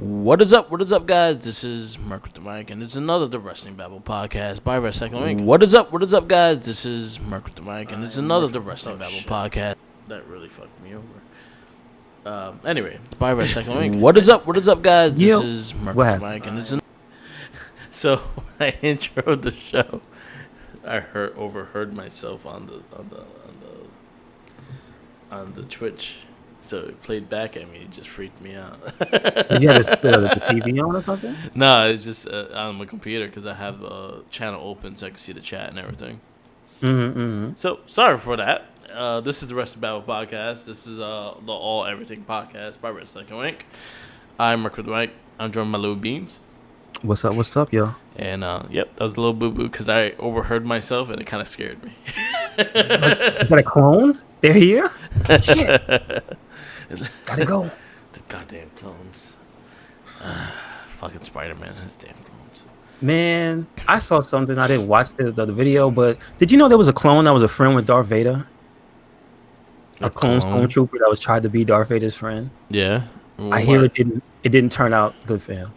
What is up? What is up, guys? This is Mark with the mic, and it's another The Wrestling Babble podcast by Wrestling Inc. What is up? What is up, guys? This is Mark with the mic, and it's another The Wrestling Babble podcast. That really fucked me over. Anyway, by Wrestling Inc. What is up? What is up, guys? This is Mark with the mic, and it's so when I introed the show, I overheard myself on the Twitch. So it played back at me. It just freaked me out. Did you have the TV on or something? No, it's just on my computer because I have a channel open so I can see the chat and everything. So sorry for that. This is the Wrestling Battle podcast. This is the All Everything podcast by Wrestling Inc. I'm Mark with the mic. I'm joined by Lou Beans. What's up, y'all? And yep, that was a little boo boo because I overheard myself and it kind of scared me. You got a clone? They're here? Shit. Gotta go. The goddamn clones. Fucking Spider-Man and his damn clones. Man, I saw something. I didn't watch the video, but did you know there was a clone that was a friend with Darth Vader? A clone stormtrooper that was tried to be Darth Vader's friend. Yeah. I hear it didn't turn out good for him.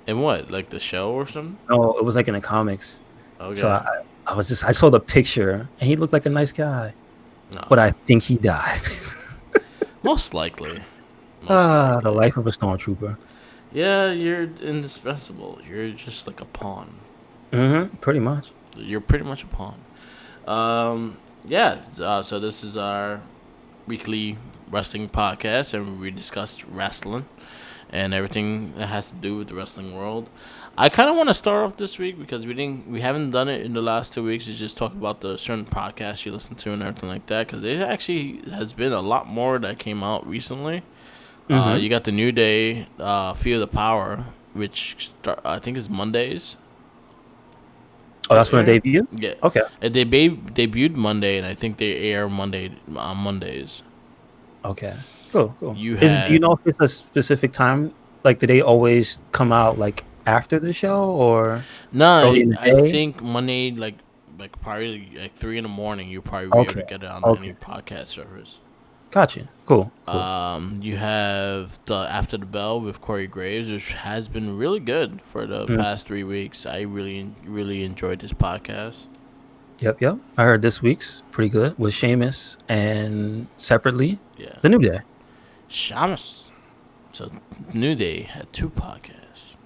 In what? Like the show or something? No, it was like in the comics. Okay. So I saw the picture and he looked like a nice guy. No. But I think he died. Most likely. The life of a stormtrooper. Yeah, you're indispensable. You're just like a pawn. Pretty much. You're pretty much a pawn. So this is our weekly wrestling podcast, and we discuss wrestling and everything that has to do with the wrestling world. I kind of want to start off this week because we haven't done it in the last 2 weeks. To just talk about the certain podcasts you listen to and everything like that, because there actually has been a lot more that came out recently. You got the New Day, Feel the Power, which I think is Mondays. Oh, that's when it debuted? Yeah. Okay. They debuted Monday, and I think they air on Mondays. Okay. Cool. Do you know if it's a specific time? Like, do they always come out like after the show or no? I think Monday, like probably like 3 a.m. You probably be able to get it on any podcast service. Gotcha. Cool. You have the After the Bell with Corey Graves, which has been really good for the past 3 weeks. I really enjoyed this podcast. Yep. I heard this week's pretty good with Sheamus and separately, the New Day. Sheamus. So New Day had 2 podcasts.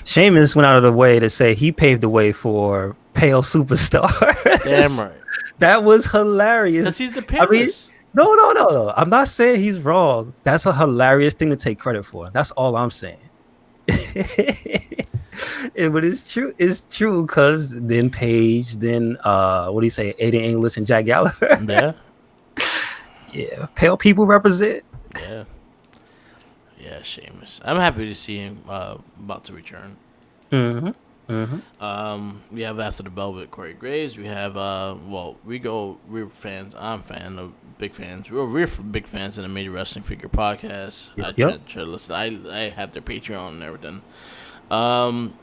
Sheamus went out of the way to say he paved the way for Pale Superstar. Damn right. That was hilarious. Because he's the Paris. No. I'm not saying he's wrong. That's a hilarious thing to take credit for. That's all I'm saying. But it's true. It's true because then Paige, then what do you say, Aiden English and Jack Gallagher? Yeah. Yeah. Pale people represent. Yeah, Sheamus. I'm happy to see him about to return. We have After the Bell with Corey Graves. We have we're fans. I'm big fans. We're big fans of the Major Wrestling Figure podcast. I try to listen. I have their Patreon and everything. Then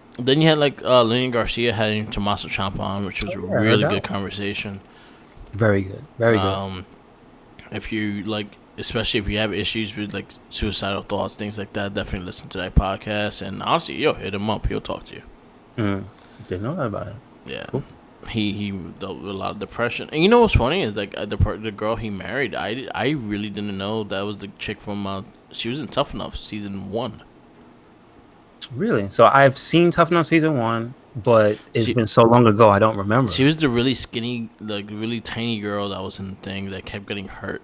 you had like Lillian Garcia having Tommaso Ciampa on, which was a really good conversation. Very good. If you like, especially if you have issues with like suicidal thoughts, things like that, definitely listen to that podcast. And honestly, hit him up. He'll talk to you. Didn't know that about him. Yeah, cool. He dealt with a lot of depression. And you know what's funny is like the girl he married. I really didn't know that was the chick from. She was in Tough Enough season 1. Really? So I've seen Tough Enough season 1, but it's been so long ago I don't remember. She was the really skinny, like really tiny girl that was in the thing that kept getting hurt.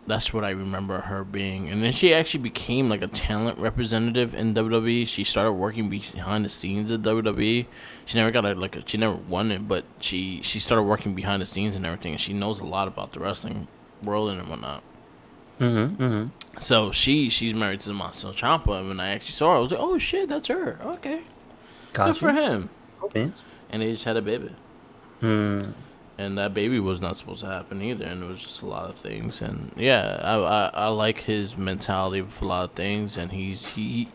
That's what I remember her being. And then she actually became like a talent representative in WWE. She started working behind the scenes at WWE. She never got she never won it, but she started working behind the scenes and everything. And she knows a lot about the wrestling world and whatnot. So she's married to Tommaso Ciampa, and when I actually saw her, I was like, "Oh shit, that's her." Okay, good for him. Okay. And they just had a baby. And that baby was not supposed to happen either, and it was just a lot of things. And yeah, I like his mentality with a lot of things, and he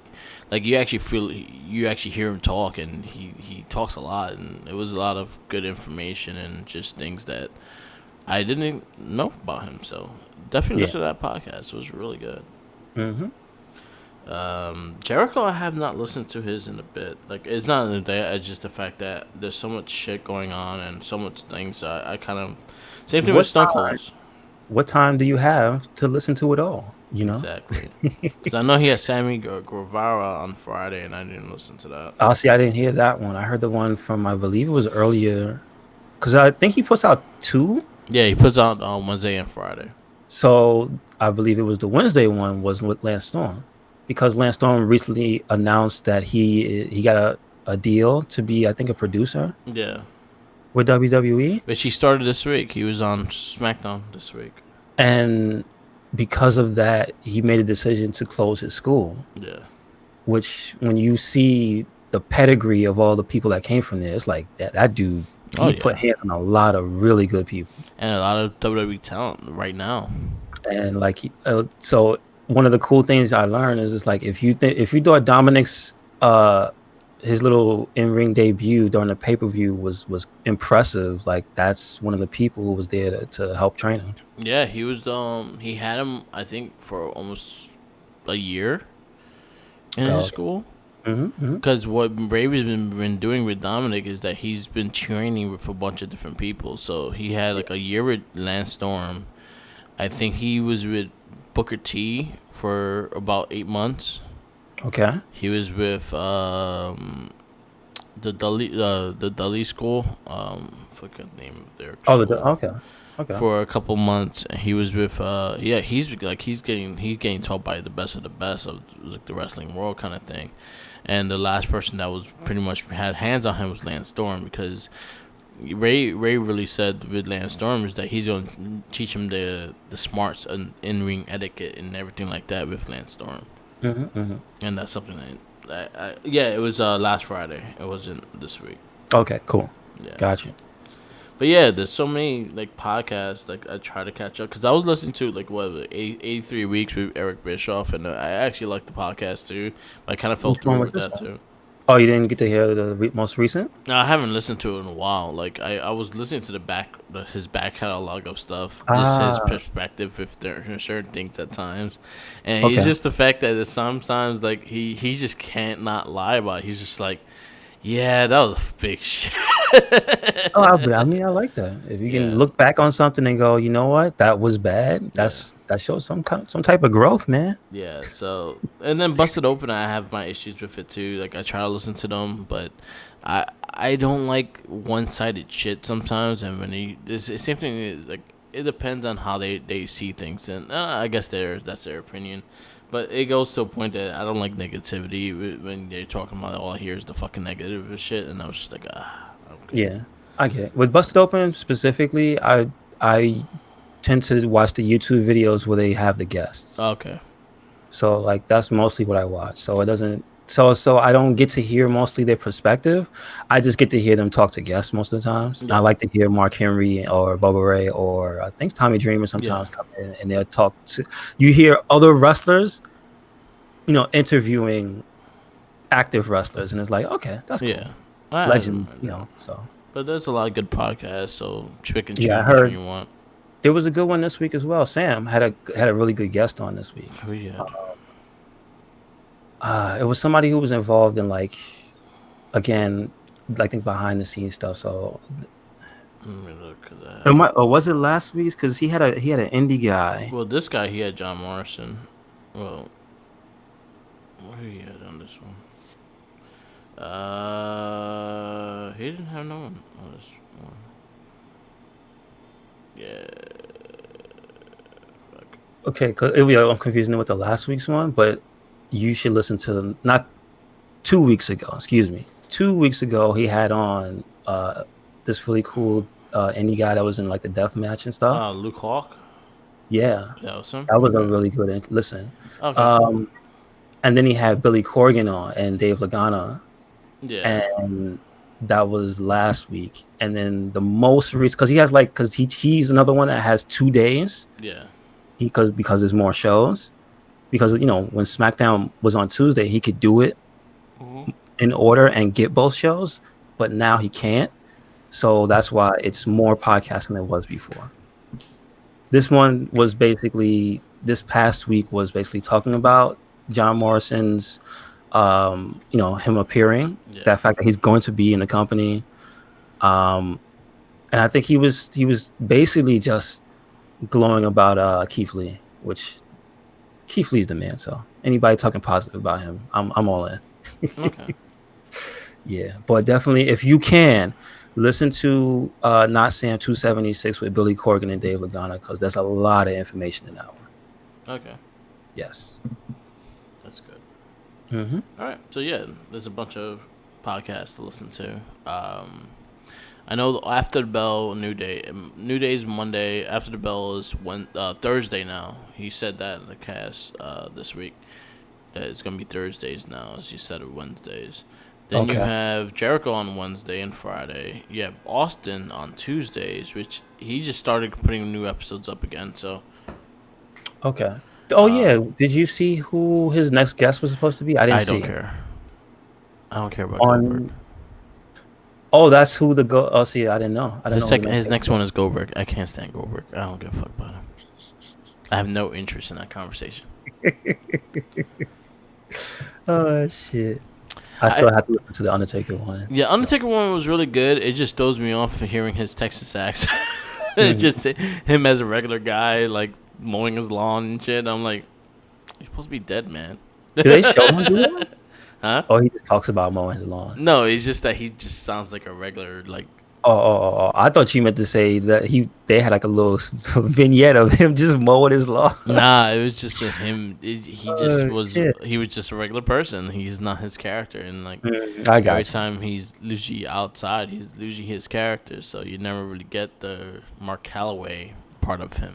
like you actually hear him talk, and he talks a lot, and it was a lot of good information and just things that I didn't know about him. So definitely listen to that podcast. It was really good. Jericho, I have not listened to his in a bit. Like, it's not in the day. It's just the fact that there's so much shit going on and so much things. I kind of same thing with What Stone time? Cold's. What time do you have to listen to it all? You know. Exactly. Because I know he has Sammy Guevara on Friday, and I didn't listen to that. Oh, see, I didn't hear that one. I heard the one from, I believe it was earlier, because I think he puts out two. Yeah, he puts out on Wednesday and Friday. So I believe it was the Wednesday one was with Lance Storm, because Lance Storm recently announced that he got a deal to be, I think, a producer Yeah. with WWE, But she started this week. He was on SmackDown this week. and because of that, he made a decision to close his school. Yeah. Which, when you see the pedigree of all the people that came from there, it's like that dude. He put hands on a lot of really good people and a lot of WWE talent right now. And like, so one of the cool things I learned is, it's like, if you thought Dominic's his little in-ring debut during the pay-per-view was impressive, like, that's one of the people who was there to help train him. Yeah, he was he had him, I think, for almost a year in his school. Because what Bravy's been doing with Dominic is that he's been training with a bunch of different people. So he had like a year with Lance Storm. I think he was with Booker T for about 8 months. Okay. He was with the Dudley school. Forget the name of their school. Okay. For a couple months, and he was with he's getting taught by the best of like the wrestling world kind of thing. And the last person that was pretty much had hands on him was Lance Storm, because Ray really said with Lance Storm is that he's going to teach him the smarts and in-ring etiquette and everything like that with Lance Storm. And that's something that it was last Friday. It wasn't this week. Okay, cool. Yeah, gotcha. But yeah, there's so many like podcasts like I try to catch up, because I was listening to like 83 weeks with Eric Bischoff, and I actually liked the podcast too. But I kind of felt through with that too. Oh, you didn't get to hear the most recent? No, I haven't listened to it in a while. Like I was listening to his back catalog of stuff, just his perspective with certain things at times, and he's just the fact that sometimes like he just can't not lie about it. He's just like, yeah, that was a big shit. I mean, I like that. If you can look back on something and go, you know what, that was bad. That shows some type of growth, man. Yeah. So, and then Busted Open, I have my issues with it too. Like I try to listen to them, but I don't like one-sided shit sometimes. And when it's the same thing. Like it depends on how they see things, and I guess that's their opinion. But it goes to a point that I don't like negativity when they're talking about all I hear is the fucking negative shit, and I was just like, okay. Yeah, I get it. With Busted Open specifically, I tend to watch the YouTube videos where they have the guests. Okay. So like that's mostly what I watch. So it doesn't. So I don't get to hear mostly their perspective. I just get to hear them talk to guests most of the times. Yeah. I like to hear Mark Henry or Bubba Ray or I think Tommy Dreamer sometimes come in and they'll talk to. You hear other wrestlers, interviewing active wrestlers, and it's like, okay, that's cool. Legends, So. But there's a lot of good podcasts, so pick and choose which you want. There was a good one this week as well. Sam had a really good guest on this week. Who you had? It was somebody who was involved in again, I think behind the scenes stuff. So let me look at that. Or was it last week's? Because he had an indie guy. Well, this guy, he had John Morrison. Well, what he had on this one? He didn't have no one on this one. Yeah. Okay, I'm confusing it with the last week's one, but you should listen to them. Not 2 weeks ago, excuse me. 2 weeks ago, he had on this really cool indie guy that was in like the death match and stuff. Luke Hawk. Yeah, that was him. That was a really good listen. Okay. And then he had Billy Corgan on and Dave Lagana. Yeah. And that was last week. And then the most recent, because he's another one that has 2 days. Yeah. Because there's more shows. Because when SmackDown was on Tuesday, he could do it in order and get both shows, but now he can't. So that's why it's more podcasts than it was before. This one was basically this past week was basically talking about John Morrison's, him appearing, Yeah. that fact that he's going to be in the company. And I think he was basically just glowing about Keith Lee, which Keith Lee's the man. So anybody talking positive about him, I'm all in. Okay. Yeah, but definitely if you can listen to Not Sam 276 with Billy Corgan and Dave Lagana, because there's a lot of information in that one. Okay. Yes. That's good. Mm-hmm. All right. So yeah, there's a bunch of podcasts to listen to. I know after the bell, New Day. New Day's Monday. After the bell is Thursday now. He said that in the cast this week. That it's gonna be Thursdays now, as you said it Wednesdays. Then you Okay. have Jericho on Wednesday and Friday. You have Austin on Tuesdays, which he just started putting new episodes up again. So Okay. Oh yeah. Did you see who his next guest was supposed to be? I didn't I don't see care. I don't care about Goldberg. on. Oh, that's who the go. Oh, see, I didn't know. I didn't know who the next His guest next was. one is Goldberg. I can't stand Goldberg. I don't give a fuck about him. I have no interest in that conversation. Oh shit. I I still have to listen to the Undertaker one. Yeah, So. Undertaker one was really good. It just throws me off hearing his Texas accent. Mhm. Just him as a regular guy, like mowing his lawn and shit. I'm like, you're supposed to be dead, man. Did they show him do that? Huh? Oh, he just talks about mowing his lawn. No, it's just that he just sounds like a regular, like. Oh! I thought you meant to say that they had like a little vignette of him just mowing his lawn. Nah, it was just him. He just Oh, was. shit. He was just a regular person. He's not his character, and like I got every you. time he's usually outside, he's usually his character. So you never really get the Mark Calloway part of him.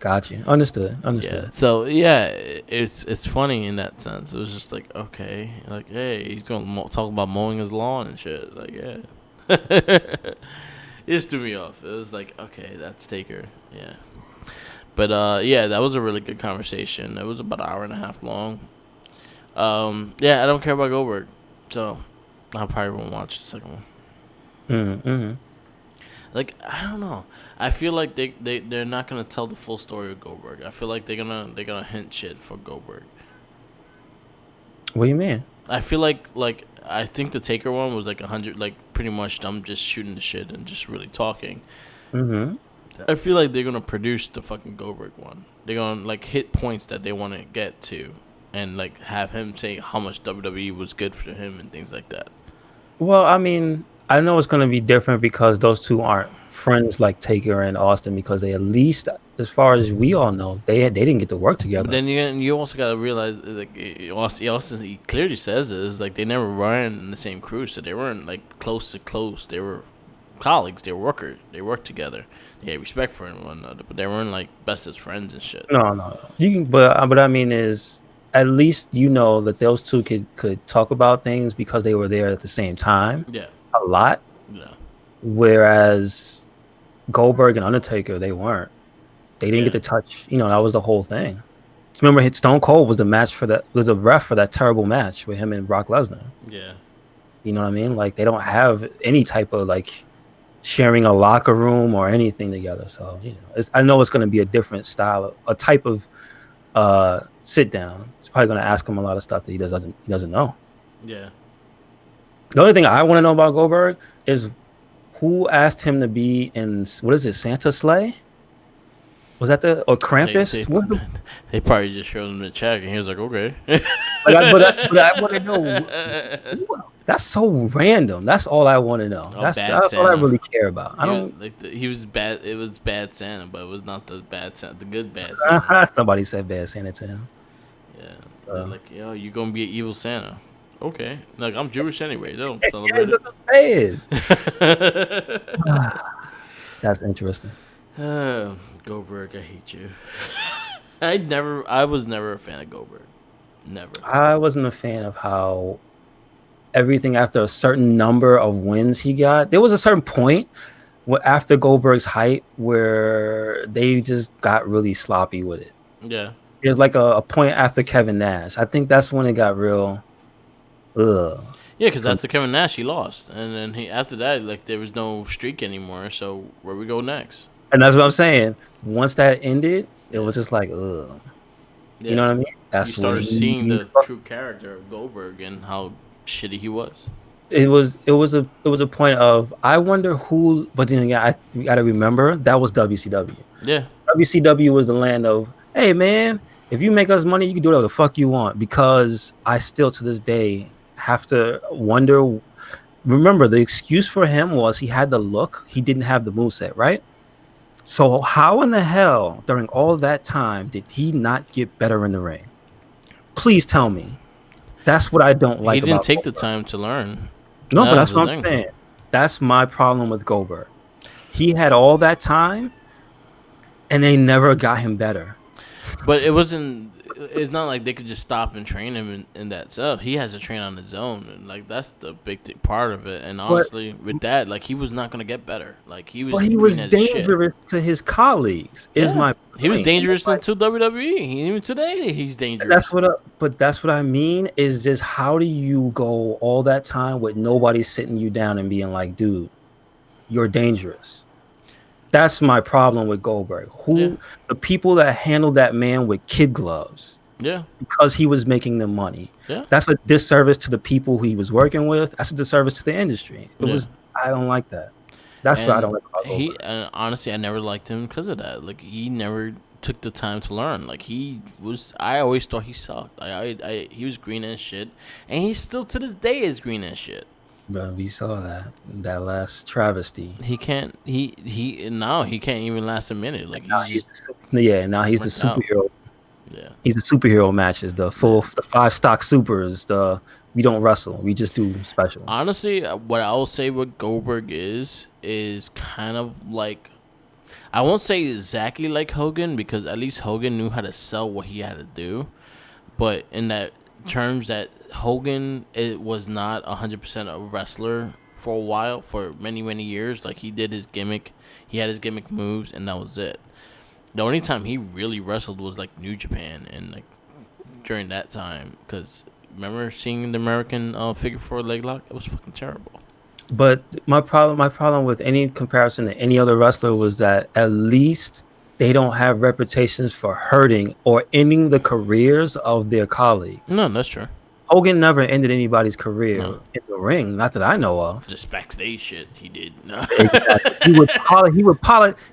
Got you. Understood. Yeah. So yeah, it's funny in that sense. It was just like, okay, like, hey, he's gonna talk about mowing his lawn and shit. Like, yeah. It just threw me off. It was like, okay, that's Taker. Yeah. But yeah, that was a really good conversation. It was about an hour and a half long. Yeah, I don't care about Goldberg, so I probably won't watch the second one. Mm-hmm. Like, I don't know. I feel like they're not gonna tell the full story of Goldberg. I feel like they're gonna hint shit for Goldberg. What do you mean? I feel like I think the Taker one was like 100, like pretty much them just shooting the shit and just really talking. Mm-hmm. I feel like they're gonna produce the fucking Goldberg one. They're gonna like hit points that they want to get to, and like have him say how much WWE was good for him and things like that. Well, I mean, I know it's going to be different because those two aren't friends like Taker and Austin, because they, at least as far as we all know, they didn't get to work together. But then you also gotta realize, like, Austin he clearly says is like they never ran in the same crew, so they weren't like close to close. They were colleagues. They were workers. They worked together. They had respect for one another, but they weren't like best as friends and shit. No. You can, but I mean is, at least you know that those two could talk about things because they were there at the same time. Yeah. A lot. Yeah. Whereas Goldberg and Undertaker, they weren't. They didn't Yeah. get to touch. That was the whole thing. Just remember, Stone Cold was was a ref for that terrible match with him and Brock Lesnar. Yeah. You know what I mean? Like, they don't have any type of like sharing a locker room or anything together. So I know it's going to be a different style, a type of sit down. It's probably going to ask him a lot of stuff that he doesn't know. Yeah. The only thing I want to know about Goldberg is who asked him to be in, what is it, Santa Sleigh? Was that or Krampus? They probably just showed him the check, and he was like, "Okay." but I want to know. That's so random. That's all I want to know. That's all I really care about. I don't He was bad. It was bad Santa, but it was not the bad Santa. The good bad Santa. Somebody said bad Santa to him. Yeah. They're like, yo, you gonna be an evil Santa? Okay. Like, I'm Jewish anyway. They don't That's celebrate it. That's interesting. Goldberg, I hate you. I was never a fan of Goldberg. Never. I wasn't a fan of how everything after a certain number of wins he got. There was a certain point after Goldberg's height where they just got really sloppy with it. Yeah. There's like a point after Kevin Nash. I think that's when it got real. Ugh. Yeah, because after Kevin Nash, he lost, and then after that, like, there was no streak anymore. So where we go next? And that's what I'm saying. Once that ended, it was just like, ugh. Yeah. You know what I mean? You That's when started seeing he the true character of Goldberg and how shitty he was. it was a point of I wonder who, but then yeah, we got to remember that was WCW. Yeah, WCW was the land of, hey man, if you make us money, you can do whatever the fuck you want. Because I still to this day have to wonder. Remember, the excuse for him was he had the look, he didn't have the moveset, right? So how in the hell during all that time did he not get better in the ring? Please tell me. That's what I don't he like didn't about take the Goldberg. time to learn. No, but That was that's the what I'm thing. saying. That's my problem with Goldberg. He had all that time and they never got him better. But it wasn't. It's not like they could just stop and train him in that stuff. He has to train on his own, and like that's the part of it. And But honestly, with that, like he was not gonna get better. Like he but was he green was as shit. dangerous to his colleagues, is Yeah, my he was point. And it's dangerous like into WWE. Even today, he's that's dangerous. what but that's what I mean is just how do you go all that time with nobody sitting you down and being like, dude, you're dangerous. That's my problem with Goldberg. Yeah, Who the people that handled that man with kid gloves yeah, because he was making them money. yeah, That's a disservice to the people who he was working with. That's a disservice to the industry. It yeah. was I don't like that. That's what I don't And like about he, Goldberg. honestly, I never liked him because of that. Like he never took the time to learn. Like he was, I always thought he sucked. He was green as shit, and he still to this day is green as shit. But we saw that last travesty. He can't. He now he can't even last a minute. Like Now he's he's just now he's the burnt out. superhero. Yeah, He's the superhero matches, the yeah. the 5 stock supers, the we don't wrestle, we just do specials. Honestly, what I will say what Goldberg is kind of like, I won't say exactly like Hogan because at least Hogan knew how to sell what he had to do, but in that terms that Hogan it was not 100% a wrestler for a while for many years. Like he did his gimmick, he had his gimmick moves, and that was it. The only time he really wrestled was like New Japan and like during that time because remember seeing the American figure four leg lock? It was fucking terrible. But my problem with any comparison to any other wrestler was that at least they don't have reputations for hurting or ending the careers of their colleagues. No, that's true. Hogan never ended anybody's No, career in the ring, not that I know of. just backstage shit he did. No. Exactly.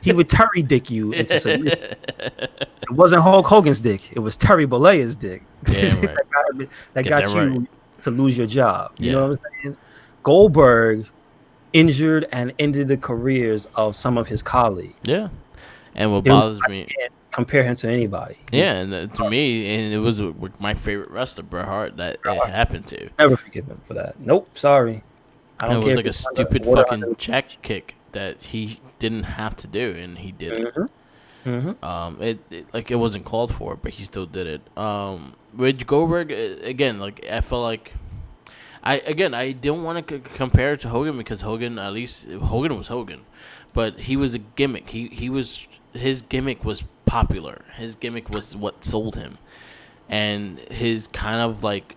He would Terry dick you into submission. It wasn't Hulk Hogan's dick. It was Terry Bollea's dick. Damn right. that Get got that you right. to lose your job. You Yeah. know what I'm saying? Goldberg injured and ended the careers of some of his colleagues. Yeah. And what There- bothers I me, can't compare him to anybody. yeah, and to me, and it was my favorite wrestler, Bret Hart, that it happened to. Never forgive him for that. Nope, sorry. I And don't it care. was like a stupid fucking jack kick that he didn't have to do, and he did it. Like it wasn't called for, but he still did it. With Goldberg, again, like I felt like I don't want to compare it to Hogan because Hogan at least Hogan was Hogan, but he was a gimmick. He was his gimmick was popular. His gimmick was what sold him, and his kind of like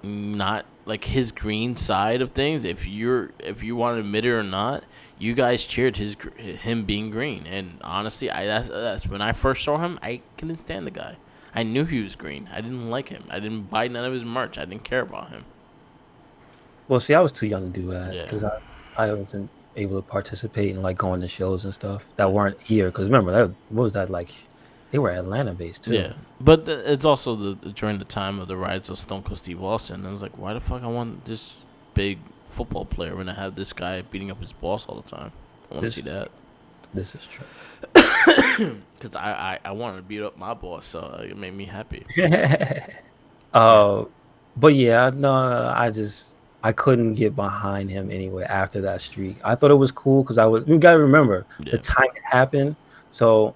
not like his green side of things. If you want to admit it or not, you guys cheered him being green. And honestly, that's when I first saw him. I couldn't stand the guy. I knew he was green. I didn't like him. I didn't buy none of his merch. I didn't care about him. Well, see, I was too young to do that Yeah. because I wasn't able to participate in like going to shows and stuff that weren't here. Because remember, what was that like? They were Atlanta based too. Yeah, but it's also during the time of the rise of Stone Cold Steve Austin. I was like, why the fuck I want this big football player when I have this guy beating up his boss all the time? I want to see that. This is true. Because I wanted to beat up my boss, so it made me happy. But yeah, no, I couldn't get behind him anyway after that streak. I thought it was cool because you gotta remember the time it happened. So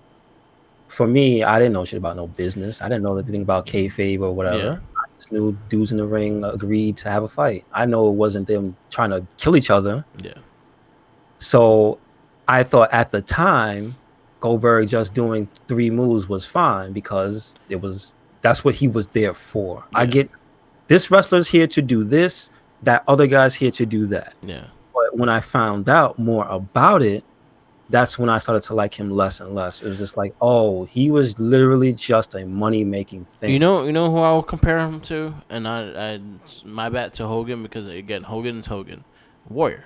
for me, I didn't know shit about no business. I didn't know anything about kayfabe or whatever. Yeah. I just knew dudes in the ring agreed to have a fight. I know it wasn't them trying to kill each other. Yeah. So I thought at the time, Goldberg just doing 3 moves was fine because that's what he was there for. Yeah. I get this wrestler's here to do this, that other guy's here to do that. Yeah. But when I found out more about it, that's when I started to like him less and less. It was just like, oh, he was literally just a money making thing. You know who I will compare him to, and my bet to Hogan because again, Hogan is Hogan, Warrior.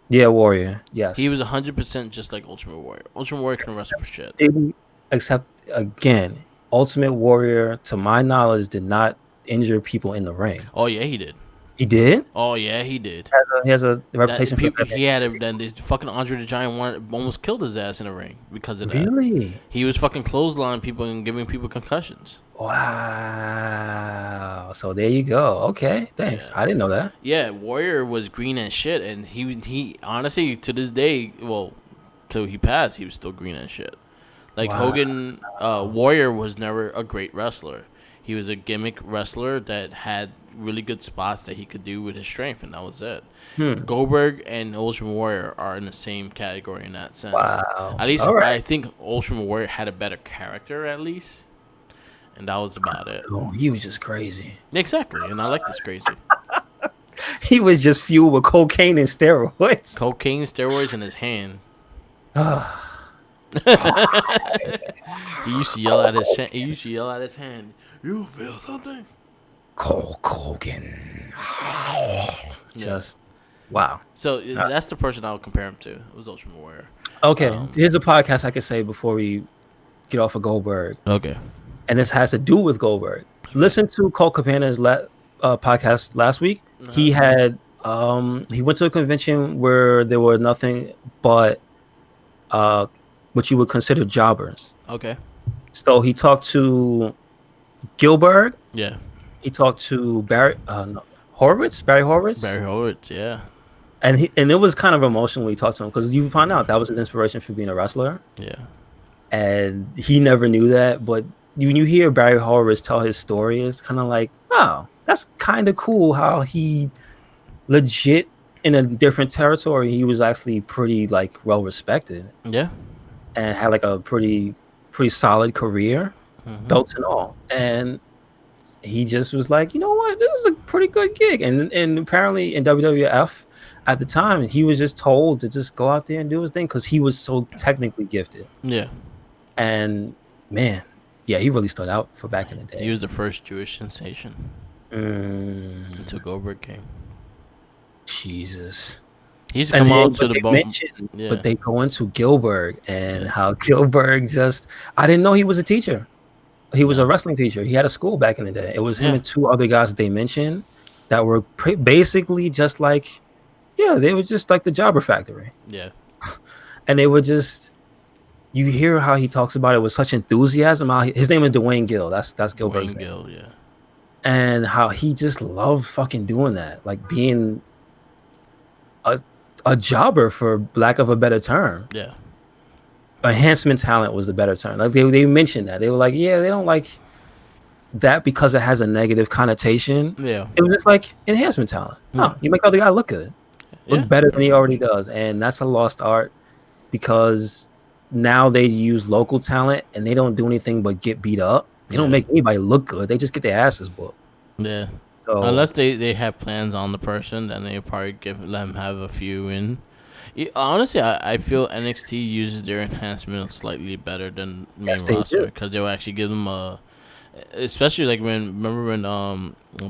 Yeah, Warrior. He Yes. was 100% just like Ultimate Warrior. Ultimate Warrior can wrestle for shit. Didn't, except again, Ultimate Warrior, to my knowledge, did not injure people in the ring. Oh yeah, he did. He did. Oh yeah, he did. He has a That reputation for people that. he had a, then this fucking Andre the Giant almost killed his ass in the ring because of that. Really? He was fucking clotheslining people and giving people concussions. Wow. So there you go. Okay, thanks. Yeah. I didn't know that. Yeah, Warrior was green as shit, and he honestly to this day, well, till he passed, he was still green as shit. Like Wow. Hogan, Warrior was never a great wrestler. He was a gimmick wrestler that had really good spots that he could do with his strength, and that was it. Goldberg and Ultimate Warrior are in the same category in that sense. Wow. At least All right. I think Ultimate Warrior had a better character, at least, and that was about it. Oh, he was just crazy. Exactly, and I like this crazy. He was just fueled with cocaine and steroids. Cocaine, steroids in his hand. He used to yell at his hand. You feel something? Hulk Hogan. Just wow. So that's the person I would compare him to. It was Ultimate Warrior. Okay, here's a podcast I could say before we get off of Goldberg, Okay. and this has to do with Goldberg. Listen to Colt Cabana's podcast last week. He had he went to a convention where there were nothing but what you would consider jobbers. Okay. So he talked to Gilbert. Yeah. He talked to Barry Horowitz. Barry Horowitz. Yeah. And it was kind of emotional when he talked to him because you find out that was his inspiration for being a wrestler. Yeah. And he never knew that. But when you hear Barry Horowitz tell his story, it's kind of like, oh, that's kind of cool how he legit in a different territory. He was actually pretty like well respected. Yeah. And had like a pretty solid career, belts and all. And he just was like, you know what, this is a pretty good gig. And apparently in WWF at the time, he was just told to just go out there and do his thing because he was so technically gifted. Yeah. And man, yeah, he really stood out for back in the day. He was the first Jewish sensation until Goldberg came. Jesus. He used to come out to the bone. But they go into Gilbert and how Gilbert just, I didn't know he was a teacher. He was a wrestling teacher. He had a school back in the day. It was him and two other guys that they mentioned that were basically just like, they were just like the Jobber Factory. Yeah. And they were just, you hear how he talks about it with such enthusiasm. His name is Dwayne Gill. That's Gilbert's name. Gill, yeah. And how he just loved fucking doing that, like being a jobber, for lack of a better term. Yeah. Enhancement talent was the better term. Like they mentioned that. They were like, they don't like that because it has a negative connotation. Yeah. It was just like enhancement talent. No, you make the other guy look good. Look better than he already does. And that's a lost art because now they use local talent and they don't do anything but get beat up. They don't make anybody look good. They just get their asses whooped. Yeah. So unless they have plans on the person, then they probably let them have a few in. Honestly, I feel NXT uses their enhancement slightly better than main roster because they'll actually give them a, especially like remember when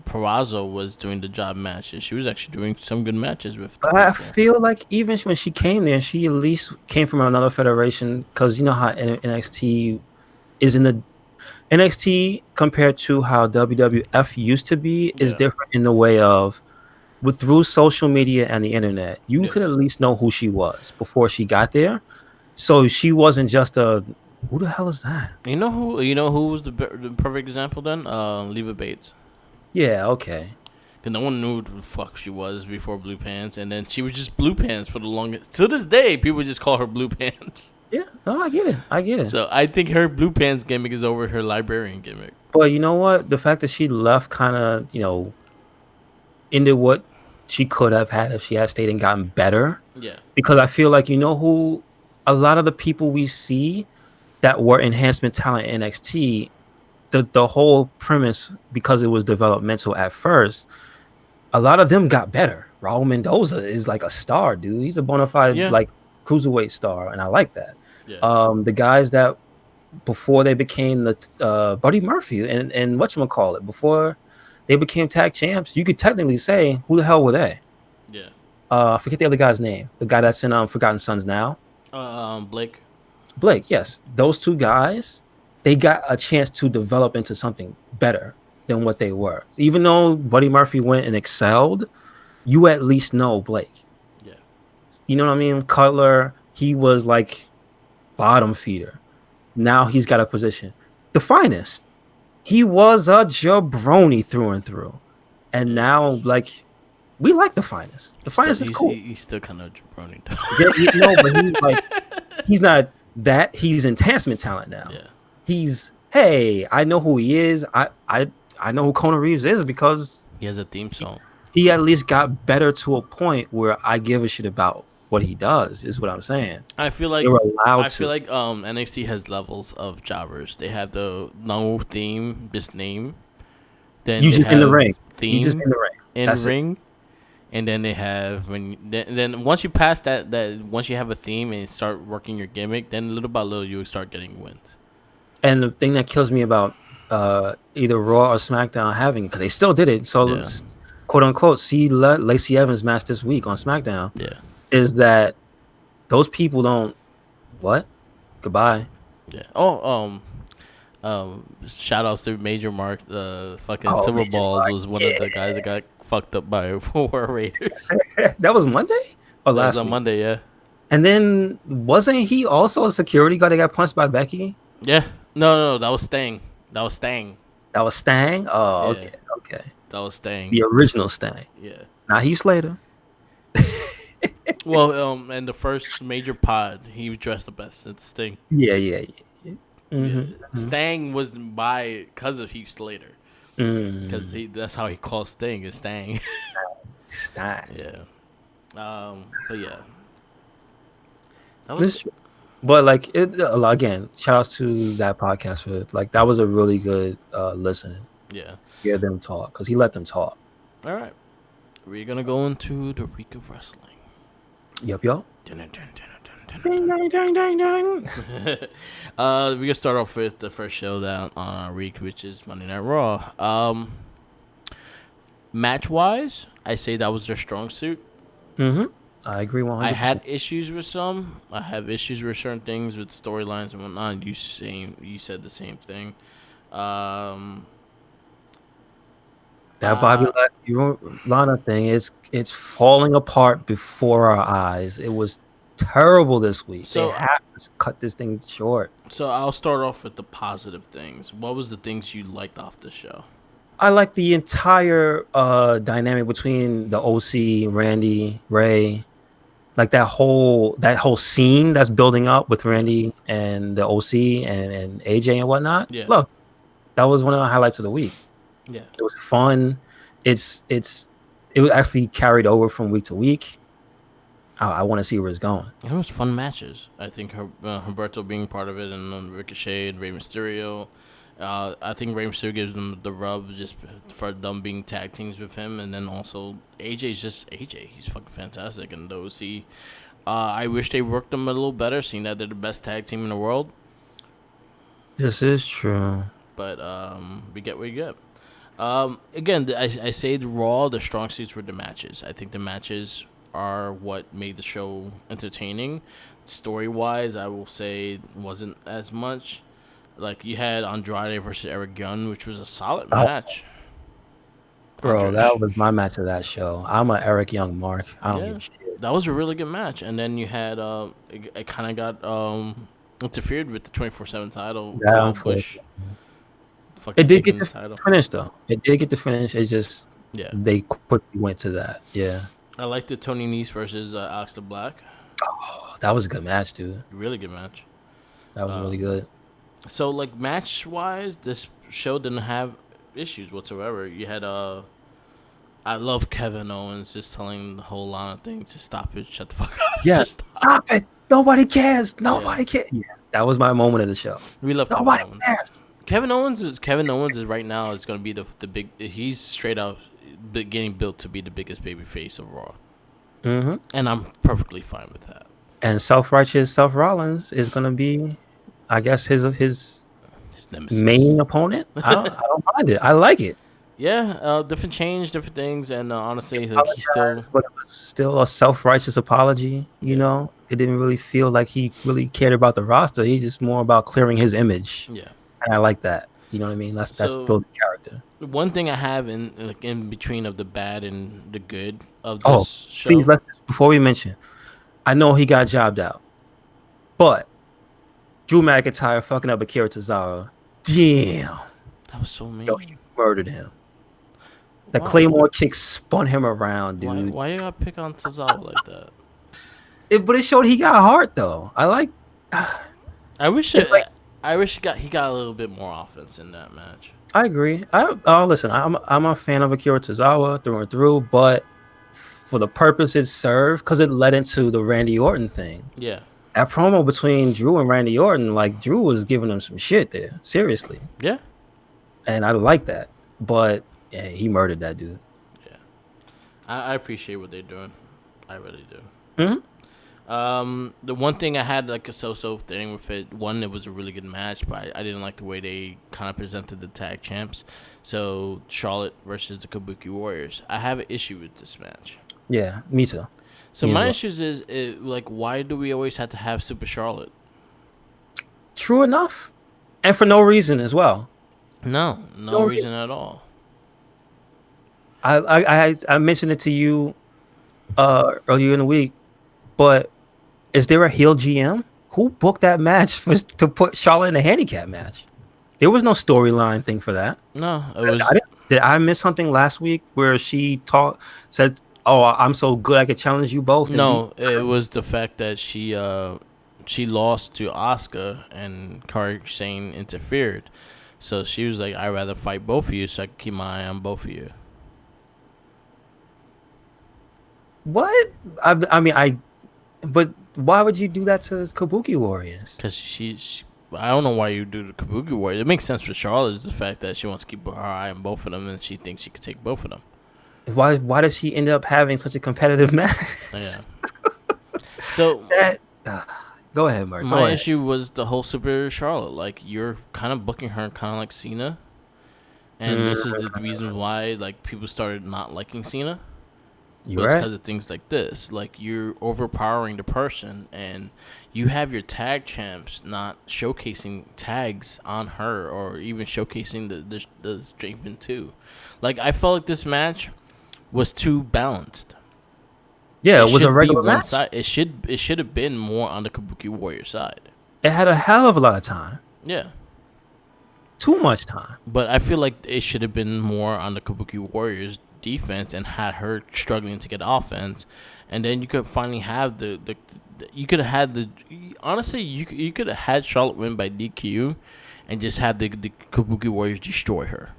Purrazzo was doing the job matches, she was actually doing some good matches with. I feel like even when she came there, she at least came from another federation because you know how NXT is in the NXT compared to how WWF used to be is different in the way of through social media and the internet, you could at least know who she was before she got there. So she wasn't just who the hell is that? You know who was the perfect example then? Leva Bates. Yeah, okay. Because no one knew who the fuck she was before Blue Pants, and then she was just Blue Pants for the longest. To this day, people just call her Blue Pants. Yeah, no, I get it. So I think her Blue Pants gimmick is over her librarian gimmick. But you know what? The fact that she left kind of, into what she could have had if she had stayed and gotten better. Yeah. Because I feel like, who a lot of the people we see that were enhancement talent in NXT, the whole premise, because it was developmental at first, a lot of them got better. Raul Mendoza is like a star, dude. He's a bona fide, like, cruiserweight star, and I like that. Yeah. The guys that before they became the Buddy Murphy and whatchamacallit, before they became tag champs, you could technically say, who the hell were they? Yeah. I forget the other guy's name. The guy that's in Forgotten Sons now. Blake. Blake, yes. Those two guys, they got a chance to develop into something better than what they were. Even though Buddy Murphy went and excelled, you at least know Blake. Yeah. You know what I mean? Cutler, he was like bottom feeder. Now he's got a position. The Finest, he was a jabroni through and through. And now, like, we like the Finest. The Finest is cool. He's still kind of jabroni. But he's like, he's not that. He's enhancement talent now. Yeah. He's, hey, I know who he is. I know who Conan Reeves is because he has a theme song. He at least got better to a point where I give a shit about what he does. Is what I'm saying. I feel like NXT has levels of jobbers. They have the no theme, just name. Then you just in the ring. Theme you just in the ring. In ring. And then they have then once you pass that once you have a theme and start working your gimmick, then little by little you start getting wins. And the thing that kills me about either Raw or SmackDown having it, because they still did it, so let's quote unquote see Lacey Evans match this week on SmackDown. Yeah, is that those people don't what? Goodbye. Yeah. Oh, shout outs to Major Mark. The fucking Silver Major Balls Mark. Was one of the guys that got fucked up by War Raiders. That was Monday or last week? On Monday, yeah. And then wasn't he also a security guard that got punched by Becky? Yeah. No, that was Stang. That was Stang. Oh, yeah. Okay. That was Stang. The original Stang. Yeah. Now Heath Slater. Well, in the first major pod, he was dressed up as Sting. Yeah. Mm-hmm. Stang was by because of Heath Slater. Because that's how he calls Sting is Stang. Stang. Yeah. But yeah. That was. But like it again, shout outs to that podcast for like that was a really good listening. Yeah. Hear them talk because he let them talk. All right. We're gonna go into the week of wrestling. Yep, yo. Ding, ding, ding, ding, ding. We're gonna start off with the first showdown on our week, which is Monday Night Raw. Match wise, I say that was their strong suit. I agree 100%. I had issues with some. I have issues with certain things with storylines and whatnot. You said the same thing. That Bobby Lana thing it's falling apart before our eyes. It was terrible this week. So they have to cut this thing short. So I'll start off with the positive things. What was the things you liked off the show? I like the entire dynamic between the OC, Randy, Ray, like that whole scene that's building up with Randy and the OC and AJ and whatnot. Yeah. Look, that was one of the highlights of the week. Yeah, it was fun. It was actually carried over from week to week. I want to see where it's going. It was fun matches. I think Humberto being part of it, and Ricochet and Rey Mysterio. I think Rey Mysterio gives them the rub just for them being tag teams with him, and then also AJ's just AJ. He's fucking fantastic, and the OC. I wish they worked them a little better, seeing that they're the best tag team in the world. This is true, but we get what we get. Again, I say the Raw, the strong suits were the matches. I think the matches are what made the show entertaining. Story-wise, I will say wasn't as much. Like, you had Andrade versus Eric Young, which was a solid match. Bro, that was my match of that show. I'm an Eric Young mark. I don't give a shit. That was a really good match. And then you had, it kind of got interfered with the 24/7 title. It did get the finish, though. It did get the finish. It's just they quickly went to that. Yeah. I liked the Tony Nese versus Aleister Black. Oh, that was a good match, dude. Really good match. That was really good. So, like, match-wise, this show didn't have issues whatsoever. You had, I love Kevin Owens just telling the whole Lana thing to stop it, shut the fuck up. Yeah, stop it. Nobody cares. Nobody cares. Yeah, that was my moment of the show. We love Nobody Kevin Owens. Cares. Kevin Owens is right now is going to be the big. He's straight out getting built to be the biggest baby face of Raw. Mm-hmm. And I'm perfectly fine with that. And self-righteous Seth Rollins is gonna be, I guess, his His nemesis. main opponent. I don't mind it. I like it. Yeah, different change, different things, and honestly, like he's still, Apologized, but it was still a self-righteous apology. yeah, It didn't really feel like he really cared about the roster. He just more about clearing his image, yeah. and I like that. You know what I mean? That's So building character. one thing I have in like in between of the bad and the good of Oh, this please, show. before we mention, I know he got jobbed out, but Drew McIntyre fucking up Akira Tozawa. Damn, That was so yo, he mean. murdered him. The Why? Claymore kick spun him around, Why? dude. Why you gotta pick on Tozawa like that? But it showed he got heart though. I like. I wish It's like, I wish he got a little bit more offense in that match. I agree. Listen. I'm a fan of Akira Tozawa through and through, but for the purpose it served, because it led into the Randy Orton thing. Yeah. That promo between Drew and Randy Orton, like Drew was giving him some shit there, seriously, Yeah. and I like that. But yeah, he murdered that dude. Yeah. I appreciate what they're doing. I really do. Hmm. The one thing I had like a so-so thing with it, one, it was a really good match, but I didn't like the way they kind of presented the tag champs. So Charlotte versus the Kabuki Warriors. I have an issue with this match. Yeah, me too. So Me as my well. issues is like, why do we always have to have Super Charlotte? True enough, and for no reason as well. No No reason reason. at all. I mentioned it to you earlier in the week, but is there a heel GM who booked that match to put Charlotte in a handicap match? There was no storyline thing for that. No, it was Did I miss something last week where she said, "Oh, I'm so good I could challenge you both"? And no, it was the fact that she lost to Asuka and Kairi Sane interfered. So she was like, I'd rather fight both of you so I can keep my eye on both of you. what? But why would you do that to the Kabuki Warriors? Because I don't know why you do the Kabuki Warriors. It makes sense for Charlotte is the fact that she wants to keep her eye on both of them and she thinks she could take both of them. Why does she end up having such a competitive match? Yeah. So That, go ahead, Mark. Go my ahead. issue was the whole Super Charlotte. Like, you're kind of booking her kind of like Cena. And this is the reason why like people started not liking Cena. You Was right? because of things like this. Like, you're overpowering the person, and you have your tag champs not showcasing tags on her or even showcasing the strength in two. Like, I felt like this match was too balanced. Yeah, It it was a should be regular one match. side. It should have been more on the Kabuki Warrior side. It had a hell of a lot of time. Yeah. Too much time. But I feel like it should have been more on the Kabuki Warriors defense and had her struggling to get offense, and then you could finally have the you could have had the honestly you could have had Charlotte win by DQ, and just have the Kabuki Warriors destroy her.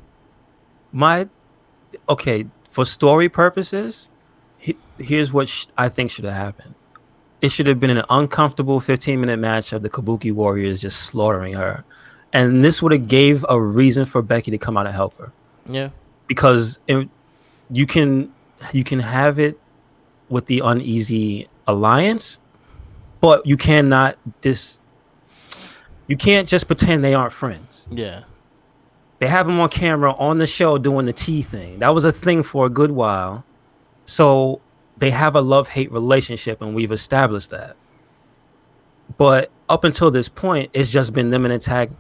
Okay, for story purposes, here's what I think should have happened. It should have been an uncomfortable 15-minute match of the Kabuki Warriors just slaughtering her, and this would have gave a reason for Becky to come out and help her, Yeah, because you can have it with the uneasy alliance, but you cannot you can't just pretend they aren't friends. yeah, They have them on camera on the show doing the tea thing. That was a thing for a good while. So they have a love-hate relationship, and we've established that. But up until this point, it's just been them in a tag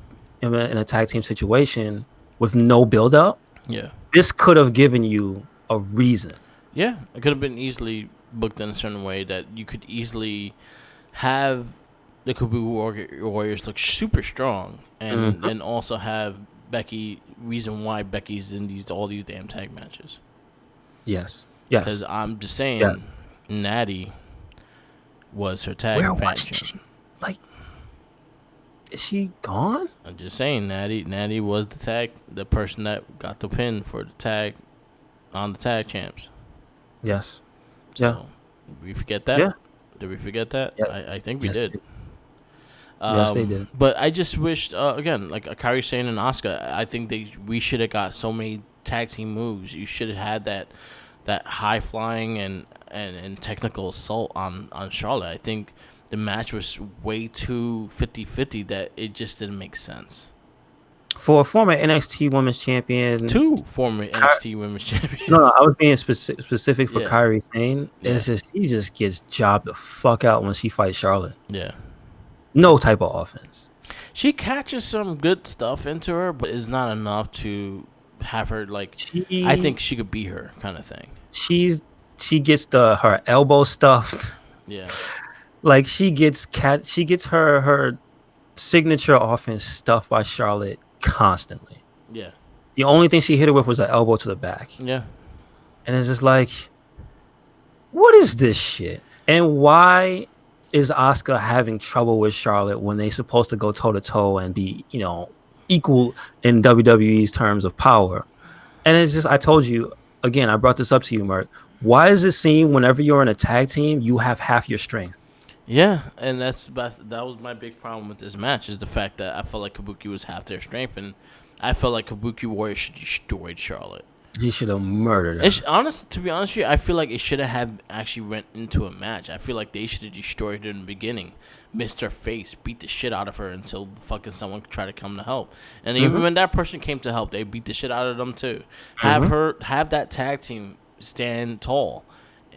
team situation with no build-up. yeah, This could have given you a reason. yeah. It could have been easily booked in a certain way that you could easily have the Kabuki Warriors look super strong, and also have Becky reason why Becky's in all these damn tag matches. Yes. Because I'm just saying, Yeah. Natty was her tag Where was match. she? Like, is she gone? I'm just saying, Natty was the person that got the pin for the tag on the tag champs. Yes. So, Yeah. Did we forget that? Yeah. Did we forget that? Yeah. I think we Yes, did. Yes, they did. But I just wished, again, like Kairi Sane and Asuka, I think we should have got so many tag team moves. You should have had that high flying and technical assault on Charlotte. I think the match was way too 50-50 that it just didn't make sense. For a former NXT Women's Champion, Two former NXT Women's Champions. no, I was being specific for Yeah. Kairi Sane. It's just she just gets jobbed the fuck out when she fights Charlotte. Yeah. No type of offense. She catches some good stuff into her, but it's not enough to have her I think she could beat her kind of thing. She gets her elbow stuffed. Yeah. Like she gets her signature offense stuffed by Charlotte constantly. Yeah. The only thing she hit her with was an elbow to the back. Yeah. And it's just like, what is this shit? And why is Asuka having trouble with Charlotte when they're supposed to go toe to toe and be, equal in WWE's terms of power? And it's just, I told you again, I brought this up to you, Merk. Why does it seem whenever you're in a tag team, you have half your strength? Yeah, and that was my big problem with this match, is the fact that I felt like Kabuki was half their strength, and I felt like Kabuki Warrior should have destroyed Charlotte. He should have murdered her. To be honest with you, I feel like it should have actually went into a match. I feel like they should have destroyed her in the beginning, missed her face, beat the shit out of her until fucking someone tried to come to help. And even when that person came to help, they beat the shit out of them too. Have that tag team stand tall.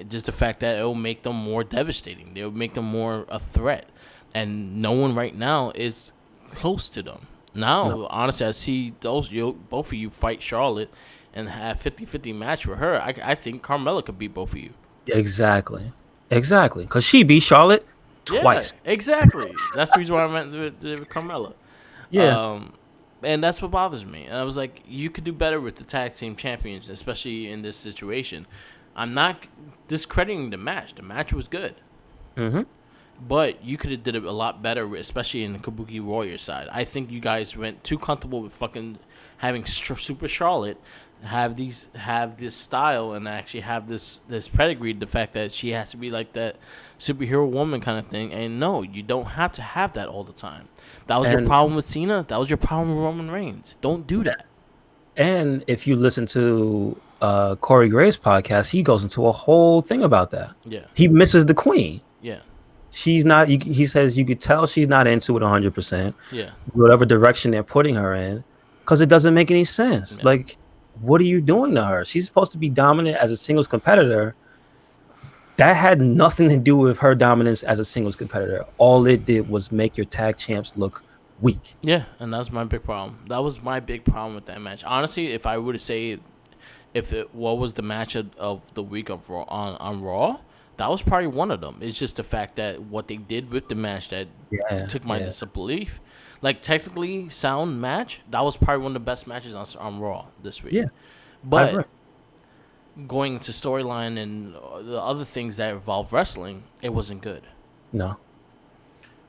Just the fact that it will make them more devastating. It will make them more a threat. And no one right now is close to them. Now, honestly, I see both of you fight Charlotte and have 50-50 match with her. I think Carmella could beat both of you. Exactly. Because she beat Charlotte twice. Yeah, exactly. That's the reason why I meant with Carmella. Yeah. And that's what bothers me. And I was like, you could do better with the tag team champions, especially in this situation. I'm not discrediting the match. The match was good. Mm-hmm. But you could have did it a lot better, especially in the Kabuki Warrior side. I think you guys went too comfortable with fucking having Super Charlotte have this style and actually have this pedigree. The fact that she has to be like that superhero woman kind of thing. And no, you don't have to have that all the time. That was your problem with Cena. That was your problem with Roman Reigns. Don't do that. And if you listen to Corey Graves' podcast, he goes into a whole thing about that. Yeah. He misses the queen. Yeah. She's not, he says you could tell she's not into it 100%. Yeah. Whatever direction they're putting her in, because it doesn't make any sense. Yeah. Like, what are you doing to her? She's supposed to be dominant as a singles competitor. That had nothing to do with her dominance as a singles competitor. All it did was make your tag champs look weak. Yeah, and that's my big problem. That was my big problem with that match. Honestly, if I were to say what was the match of the week of Raw on Raw, that was probably one of them. It's just the fact that what they did with the match that took my disbelief. Like, technically sound match, that was probably one of the best matches on Raw this week. Yeah, but going to storyline and the other things that involve wrestling, it wasn't good. No.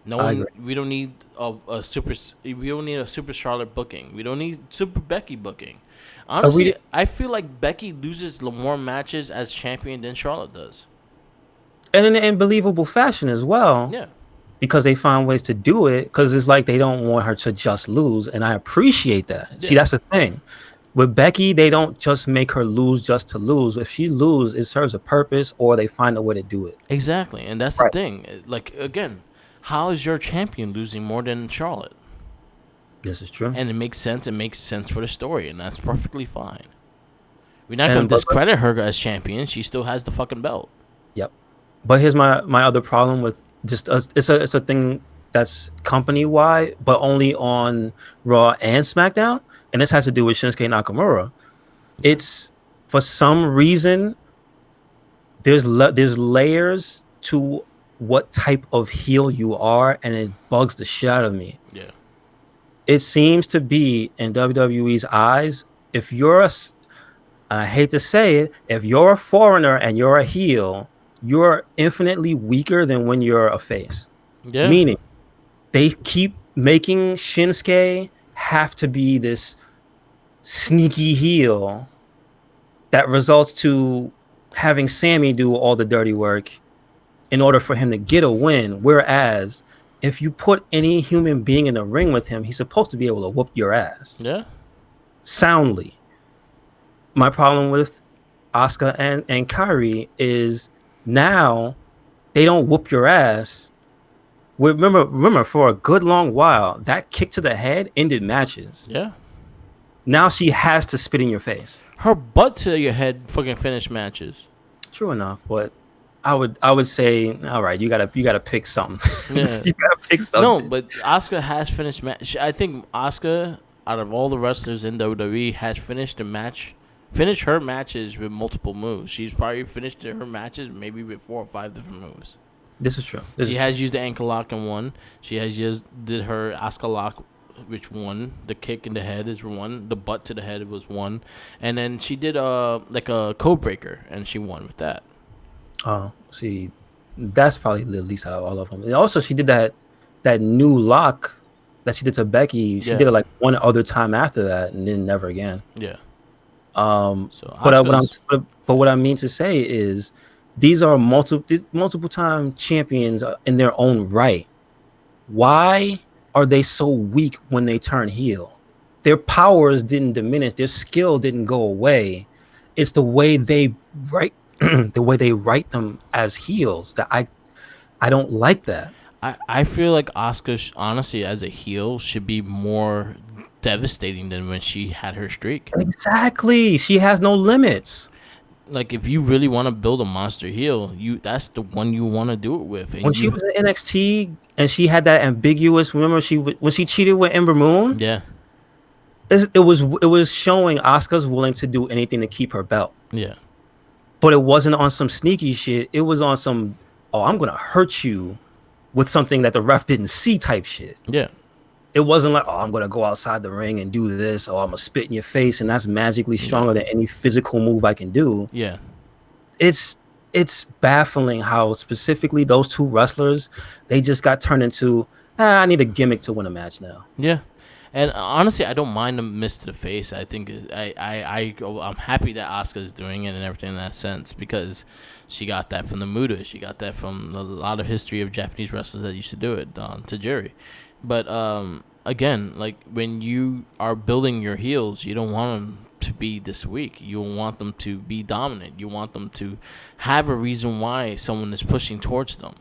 We don't need a super Charlotte booking. We don't need super Becky booking. Honestly, I feel like Becky loses more matches as champion than Charlotte does. And in an unbelievable fashion as well. Yeah. Because they find ways to do it, because it's like they don't want her to just lose, and I appreciate that. Yeah. See, that's the thing. With Becky, they don't just make her lose just to lose. If she loses, it serves a purpose, or they find a way to do it. Exactly, and that's the thing. Like, again, how is your champion losing more than Charlotte? This is true. And it makes sense. It makes sense for the story, and that's perfectly fine. We're not going to discredit her as champion. She still has the fucking belt. Yep. But here's my other problem with just it's a thing that's company wide, but only on Raw and SmackDown, and this has to do with Shinsuke Nakamura. It's for some reason there's layers to what type of heel you are, and it bugs the shit out of me. Yeah. It seems to be in WWE's eyes, if you're and I hate to say it, if you're a foreigner and you're a heel, you're infinitely weaker than when you're a face. Yeah. Meaning, they keep making Shinsuke have to be this sneaky heel that results to having Sammy do all the dirty work in order for him to get a win. Whereas, if you put any human being in the ring with him, he's supposed to be able to whoop your ass. Yeah. Soundly. My problem with Asuka and Kairi is now they don't whoop your ass Remember, for a good long while, that kick to the head ended matches. Yeah. Now she has to spit in your face. Her butt to your head fucking finished matches. True enough, but I would say, all right, you gotta pick something. Yeah. You gotta pick No, something. but Asuka has finished match. I think Asuka, out of all the wrestlers in WWE, has finished her matches with multiple moves. She's probably finished her matches maybe with 4 or 5 different moves. This is true. She has used the ankle lock in one. She has did her Asuka lock, which won. The kick in the head is one. The butt to the head was one. And then she did like a code breaker, and she won with that. Oh, see, that's probably the least out of all of them. And also, she did that new lock that she did to Becky. She did it like one other time after that, and then never again. Yeah. So what I mean to say is, these are multiple time champions in their own right. Why are they so weak when they turn heel? Their powers didn't diminish. Their skill didn't go away. It's the way they write them as heels that I don't like that. I feel like Asuka, honestly, as a heel, should be more devastating than when she had her streak. Exactly. She has no limits. Like, if you really want to build a monster heel, that's the one you want to do it with. And when she was in NXT and she had that ambiguous, remember when she cheated with Ember Moon? Yeah. It was showing Asuka's willing to do anything to keep her belt. Yeah. But it wasn't on some sneaky shit. It was on some, I'm going to hurt you with something that the ref didn't see type shit. Yeah. It wasn't like, I'm going to go outside the ring and do this, or I'm going to spit in your face, and that's magically stronger than any physical move I can do. Yeah. It's baffling how specifically those two wrestlers, they just got turned into, I need a gimmick to win a match now. Yeah. And honestly, I don't mind them miss to the face. I think I'm happy that Asuka's doing it and everything in that sense, because she got that from the Muda. She got that from a lot of history of Japanese wrestlers that used to do it, Tajiri. But again, like, when you are building your heels, you don't want them to be this weak. You want them to be dominant. You want them to have a reason why someone is pushing towards them.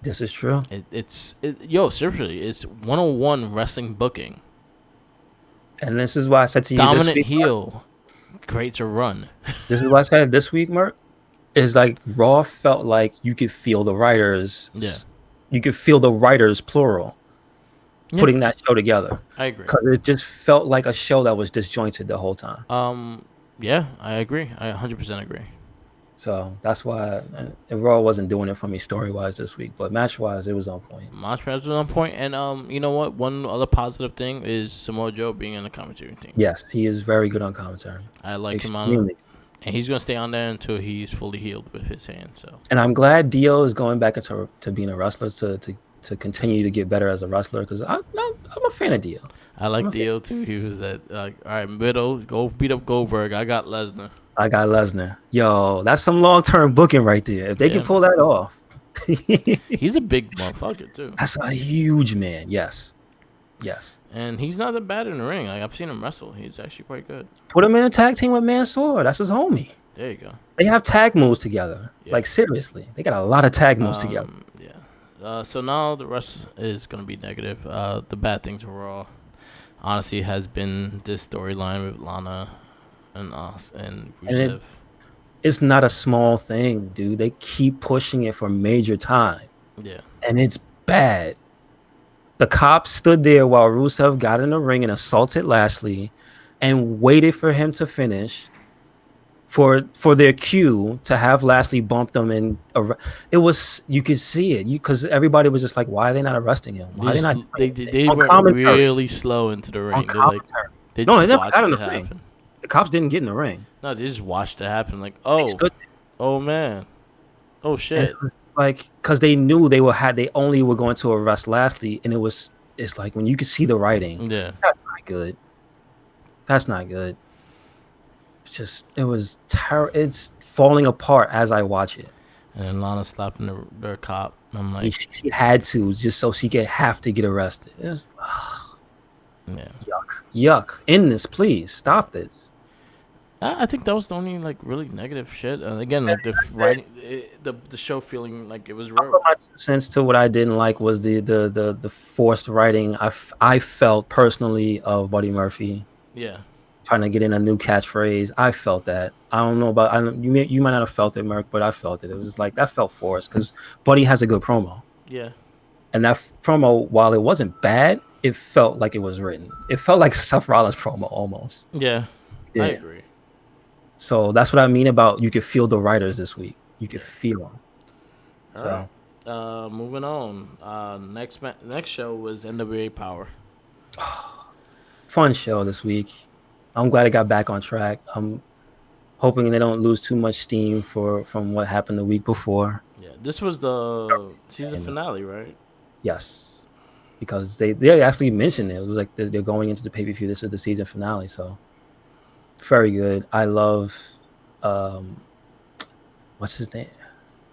This is true. Seriously, it's 101 wrestling booking. And this is why I said to you, dominant this week, heel creates a run. This is why I said this week, Merc, is like Raw felt like you could feel the writers. Yeah. You could feel the writers, plural, putting that show together. I agree. Because it just felt like a show that was disjointed the whole time. Yeah, I agree. I 100% agree. So that's why Raw wasn't doing it for me story-wise this week, but match-wise, it was on point. Match-wise was on point, and you know what? One other positive thing is Samoa Joe being in the commentary team. Yes, he is very good on commentary. I like him on it. And he's going to stay on there until he's fully healed with his hand. So. And I'm glad Dio is going back into being a wrestler to continue to get better as a wrestler, because I'm a fan of Dio. I like Dio too. He was all right, Widow, go beat up Goldberg. I got Lesnar. Yo, that's some long-term booking right there. If they can pull that off. He's a big motherfucker too. That's a huge man. Yes. And he's not that bad in the ring. Like, I've seen him wrestle. He's actually quite good. Put him in a tag team with Mansoor. That's his homie. There you go. They have tag moves together. Yeah. Like, seriously. They got a lot of tag moves together. Yeah. So now the rest is going to be negative. The bad things overall, honestly, has been this storyline with Lana and Rusev. It's not a small thing, dude. They keep pushing it for major time. Yeah. And it's bad. The cops stood there while Rusev got in the ring and assaulted Lashley and waited for him to finish for their cue to have Lashley bump them. And it was, you could see it, because everybody was just like, why are they not arresting him? Why are they went really slow into the ring. They never got in the ring. The cops didn't get in the ring. No, they just watched it happen. Like, oh man, oh shit. Like, because they knew they only were going to arrest Lashley, and it's like, when you can see the writing, that's not good. It was terrible. It's falling apart as I watch it. And then Lana slapping the cop. I'm like, she had to, just so she could have to get arrested. It was, yuck. End this, please. Stop this. I think that was the only like really negative shit. Again, like the writing, the show feeling like it was I real. put my 2 cents to what I didn't like was the forced writing. I felt personally of Buddy Murphy Yeah, trying to get in a new catchphrase. I felt that. I don't know about you might not have felt it, Merc, but I felt it. It was just like that felt forced because Buddy has a good promo, yeah, and that promo, while it wasn't bad, it felt like it was written. It felt like Seth Rollins promo almost. yeah. I Yeah. agree. So that's what I mean about you could feel the writers this week. You could Yeah. feel them. All right. So Moving on. Next show was NWA Power. fun show this week. I'm glad it got back on track. I'm hoping they don't lose too much steam from what happened the week before. Yeah, this was the season And finale, right? yes, because they actually mentioned it. It was like they're going into the pay-per-view. This is the season finale. So very good. I love what's his name?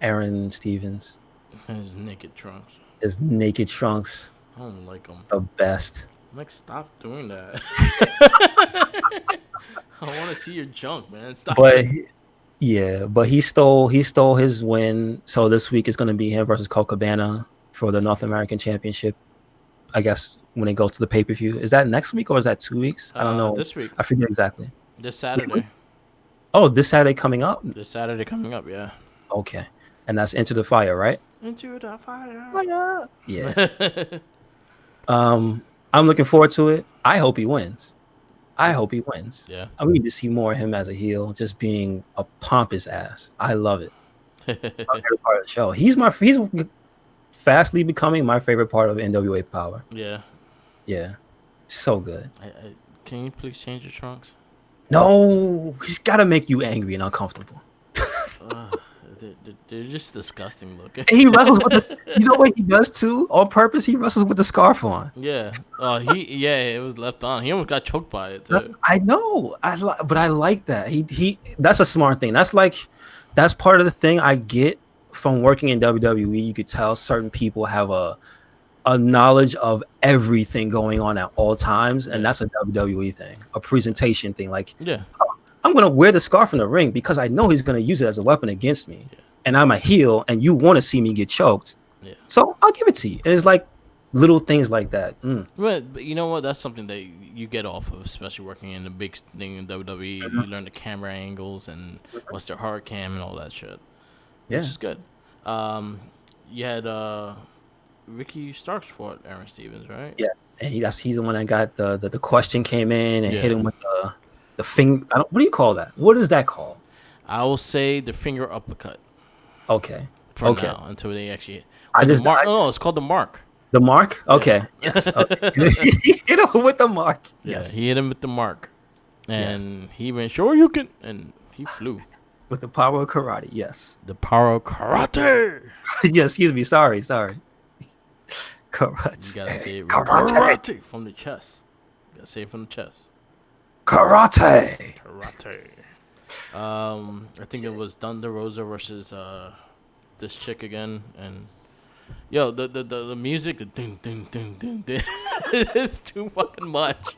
Aaron Stevens. His naked trunks. His naked trunks. I don't like him. The best. I'm like, stop doing that. I want to see your junk, man. Stop. But yeah, but he stole his win. So this week is going to be him versus Colt Cabana for the North American Championship. I guess when it goes to the pay-per-view. Is that next week or is that 2 weeks? I don't know. This week. I forget exactly. This Saturday. Oh, this Saturday coming up? This Saturday coming up, yeah. Okay. And that's Into the Fire, right? Into the fire. Fire. Yeah. I'm looking forward to it. I hope he wins. Yeah. I need to see more of him as a heel, just being a pompous ass. I love it. My favorite part of the show. He's fastly becoming my favorite part of NWA Power. Yeah. Yeah. So good. Can you please change your trunks? No, he's got to make you angry and uncomfortable. They're just disgusting looking. And he wrestles with you know what he does too? On purpose, he wrestles with the scarf on. Yeah. It was left on. He almost got choked by it too. I know. But I like that. He that's a smart thing. That's part of the thing I get from working in WWE. You could tell certain people have a knowledge of everything going on at all times, and that's a WWE thing, a presentation thing. Like, Yeah. I'm gonna wear the scarf in the ring because I know he's gonna use it as a weapon against me, and I'm a heel, and you want to see me get choked. Yeah. So I'll give it to you. And it's like little things like that. But you know what? That's something that you get off of, especially working in the big thing in WWE. You learn the camera angles and what's their hard cam and all that shit. Yeah. Which is good. You had Ricky Starks fought Aaron Stevens, right? Yes, and he's the one that got the question came in and hit him with the finger. What do you call that? What is that called? I will say the finger uppercut. Okay. For now, until they actually. No, it's called the mark. The mark? Okay. Yeah. Yes. Okay. He hit him with the mark. Yeah, Yes. he hit him with the mark, and he went, "Sure you can," and he flew. With the power of karate. Yes. The power of karate. Yeah. Excuse me. Sorry. Karate. You gotta say it Karate. from the chest. You gotta say it from the chest. Karate. I think it was Thunder Rosa versus this chick again, and yo, the music, the ding ding ding ding ding, it's too fucking much.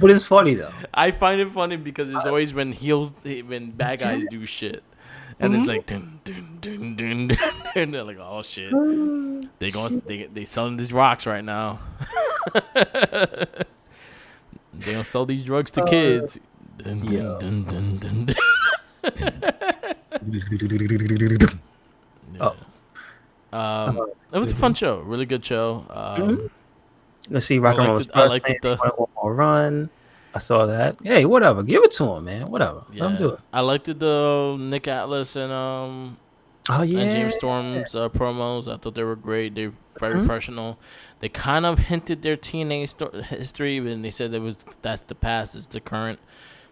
But it's funny though. I find it funny because it's always when bad guys do shit, and it's like dun dun dun dun dun, and they're like, oh shit, they selling these rocks right now. They don't sell these drugs to kids. Dun, dun, dun, dun, dun, dun. It was a fun show, really good show. Let's see, Rock and Roll. I liked one more run. I saw that. Hey, whatever. Give it to him, man. Whatever. Yeah, Let him do it. I liked the Nick Atlas and James Storm's promos. I thought they were great. They're very personal. They kind of hinted their TNA history, and they said that's the past, it's the current.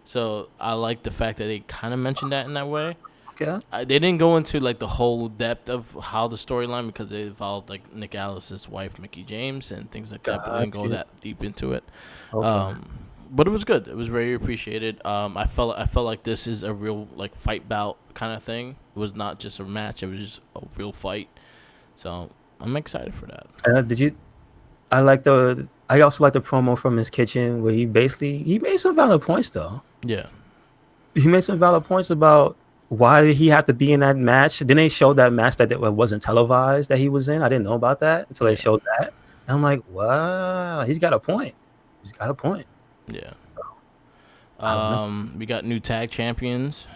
So I like the fact that they kind of mentioned that in that way. Okay. They didn't go into like the whole depth of how the storyline, because they involved like Nick Atlas's wife, Mickey James, and things like that. But they didn't go that deep into it. Okay. But it was good. It was very appreciated. I felt like this is a real like fight bout kind of thing. It was not just a match. It was just a real fight. So I'm excited for that. I also like the promo from his kitchen where he made some valid points though. Yeah. He made some valid points about why did he have to be in that match. Then they showed that match that it wasn't televised that he was in. I didn't know about that until they Yeah. showed that. And I'm like, wow, he's got a point. He's got a point. Yeah. I don't know. We got new tag champions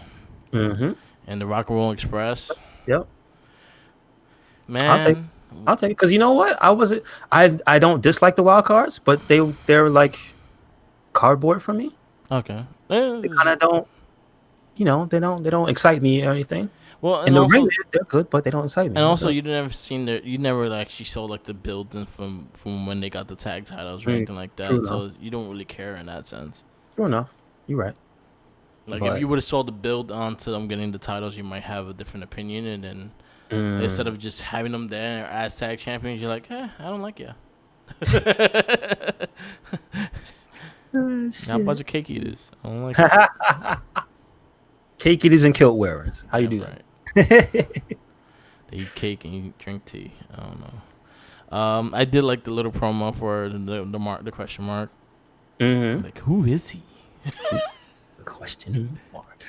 Mm-hmm. and the Rock and Roll Express. Yep. I'll take. Man, I'll take it because you know what? I don't dislike the wild cards, but they're like cardboard for me. okay. They kind of don't. They don't excite me or anything. Well, In the ring, they're good, but they don't excite me. and also So. you never actually saw like the building from when they got the tag titles or anything like True that. enough. So you don't really care in that sense. True enough. You're right. Like But if you would have saw the build onto them getting the titles, you might have a different opinion, and then instead of just having them there as tag champions, you're like, I don't like you. Not a bunch of cake eaters. I don't like it. Cake eaters and kilt wearers. How you do right. that? They eat cake and you drink tea. I don't know. I did like the little promo for the question mark. Mm-hmm. Like, who is he? Question mark.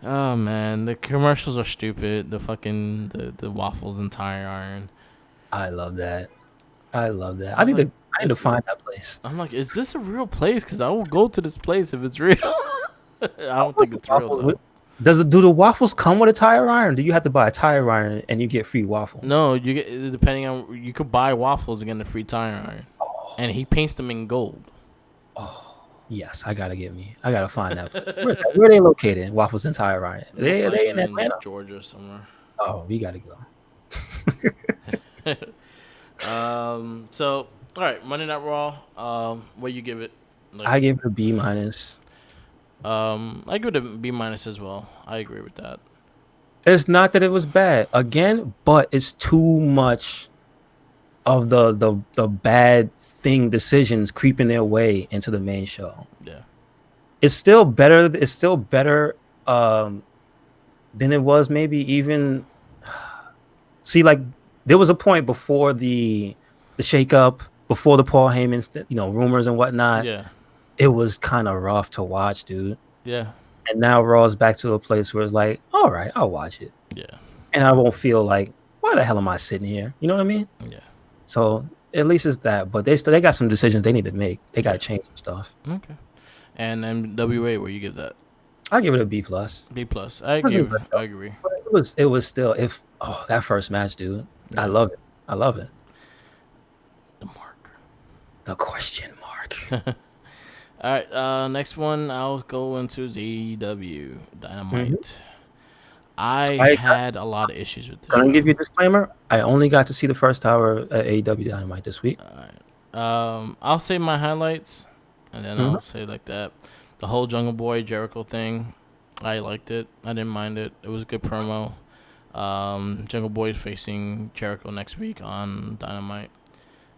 Oh man, the commercials are stupid. The fucking the waffles and tire iron. I love that. I need to find that place. I'm like, is this a real place? Because I will go to this place if it's real. I don't think it's real though. Do the waffles come with a tire iron? Do you have to buy a tire iron and you get free waffles? No, you get depending on you could buy waffles and get a free tire iron, and he paints them in gold. Oh yes, I gotta find that. Where are they located? Waffles and tire iron. They in Atlanta, Georgia somewhere. Oh, we gotta go. So all right, Monday Night Raw. What you give it? Like, I give it a B minus. I give it a B minus as well. I agree with that. It's not that it was bad again, but it's too much of the bad thing decisions creeping their way into the main show. Yeah, it's still better. It's still better than it was maybe even. See, like there was a point before the shakeup, before the Paul Heyman, rumors and whatnot. Yeah. It was kind of rough to watch, dude. Yeah. And now Raw's back to a place where it's like, all right, I'll watch it. Yeah. And I won't feel like, why the hell am I sitting here? You know what I mean? Yeah. So at least it's that. But they got some decisions they need to make. They got to change some stuff. Okay. And NWA, where you give that? I give it a B plus. B plus. I agree. But it was still that first match, dude. Yeah. I love it. The mark. The question mark. All right, next one I'll go into AEW Dynamite. Mm-hmm. I had a lot of issues with this. Can I give you a disclaimer? I only got to see the first hour at AEW Dynamite this week. All right. I'll say my highlights, and then I'll say like that. The whole Jungle Boy Jericho thing, I liked it. I didn't mind it. It was a good promo. Jungle Boy is facing Jericho next week on Dynamite.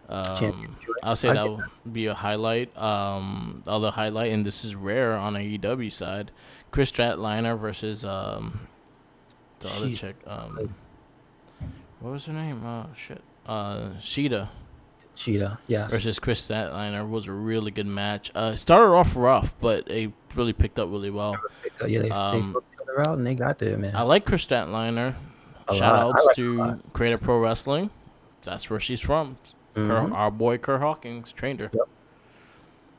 I'll say that will be a highlight. Other highlight, and this is rare on AEW side, Chris Statlander versus the other chick. What was her name? Oh shit. Sheeta. Yes. Versus Chris Statlander was a really good match. Started off rough, but it really picked up really well. Yeah, they put each other out and they got there, man. I like Chris Statlander. Shout outs to Creative Pro Wrestling. That's where she's from. Our boy Kurt Hawkins trained her.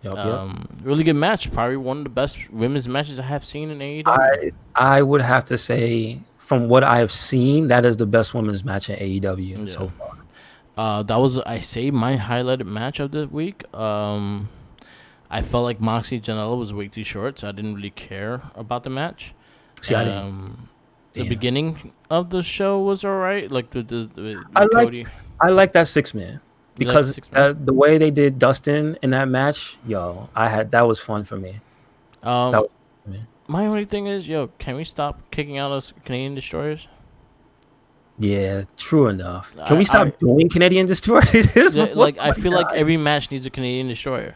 Yep. Really good match. Probably one of the best women's matches I have seen in AEW. I would have to say, from what I have seen, that is the best women's match in AEW so far. That was, I say, my highlighted match of the week. I felt like Moxie Janela was way too short, so I didn't really care about the match. The beginning of the show was alright. Like Cody. I like that 6-man. Because the way they did Dustin in that match, that was fun for me. My only thing is, can we stop kicking out us Canadian destroyers? Yeah, true enough. Can we stop doing Canadian destroyers? I feel like every match needs a Canadian destroyer.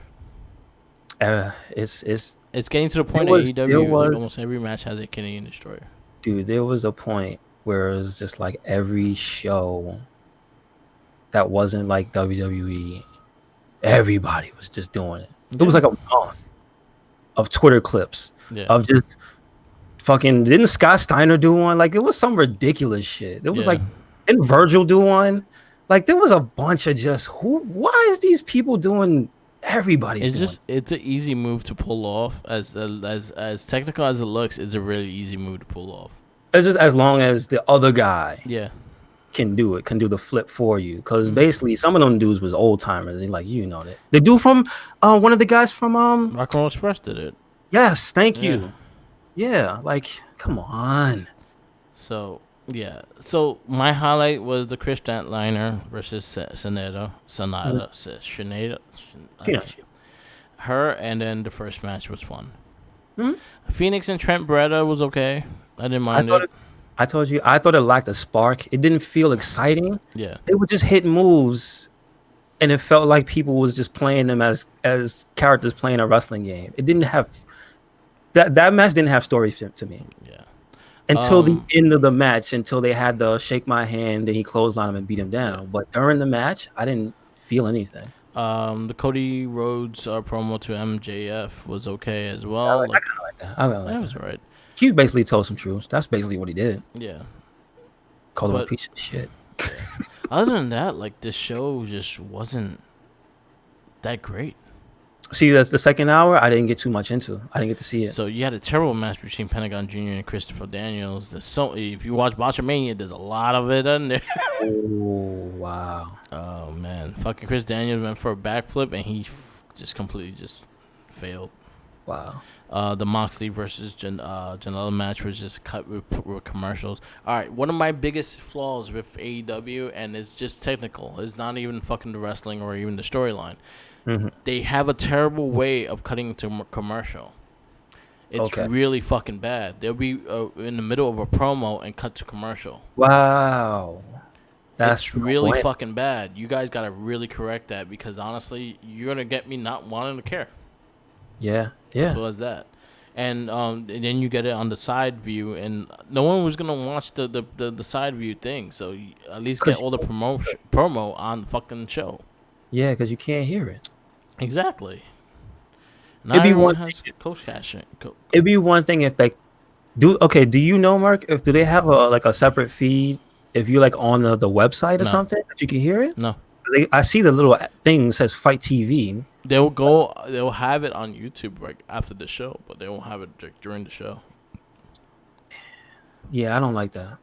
It's getting to the point that AEW almost every match has a Canadian destroyer. Dude, there was a point where it was just like every show that wasn't like WWE, everybody was just doing it. It was like a month of Twitter clips Yeah. of just fucking. Didn't Scott Steiner do one? Like it was some ridiculous shit. It was Yeah. like, didn't Virgil do one? Like there was a bunch of just who? Why is these people doing? Everybody's doing. It's an easy move to pull off. As technical as it looks, it's a really easy move to pull off. It's just as long as the other guy Yeah. can do the flip for you. Because basically, some of them dudes was old timers. They like that. The dude from one of the guys from Rock and Roll Express did it. Yes, thank you. Yeah, like come on. So yeah. So my highlight was the Chris Stantliner versus Sonata. Yeah. Her, and then the first match was fun. Hmm? Phoenix and Trent Beretta was okay. I didn't mind it. I told you, I thought it lacked a spark. It didn't feel exciting. Yeah. They would just hit moves, and it felt like people was just playing them as characters playing a wrestling game. It didn't have that match didn't have story to me. Yeah. Until the end of the match, until they had the shake my hand and he clotheslined him and beat him down. Yeah. But during the match, I didn't feel anything. The Cody Rhodes promo to MJF was okay as well. I kind of like that. I like that. Was alright. He basically told some truths. That's basically what he did. Yeah. Called him a piece of shit. Yeah. Other than that, like this show just wasn't that great. See, that's the second hour. I didn't get too much into. I didn't get to see it. So you had a terrible match between Pentagon Jr. and Christopher Daniels. If you watch Botchamania, there's a lot of it in there. Oh wow. Oh man, fucking Chris Daniels went for a backflip and he just completely just failed. Wow. The Moxley versus Janela match was just cut with commercials. All right, one of my biggest flaws with AEW, and it's just technical, it's not even fucking the wrestling or even the storyline. Mm-hmm. They have a terrible way of cutting to commercial. It's really fucking bad. They'll be in the middle of a promo and cut to commercial. Wow. That's really fucking bad. You guys got to really correct that because honestly, you're going to get me not wanting to care. Yeah. Simple as that. And then you get it on the side view, and no one was gonna watch the side view thing. So you at least get all the promo on the fucking show. Yeah, because you can't hear it. Exactly. It'd be one thing. It'd be one thing if they do. Okay, do you know, Mark? Do they have a separate feed? If you're like on the website or something, that you can hear it? No. I see the little thing that says Fight TV. They'll have it on YouTube like after the show, but they won't have it during the show. Yeah, I don't like that.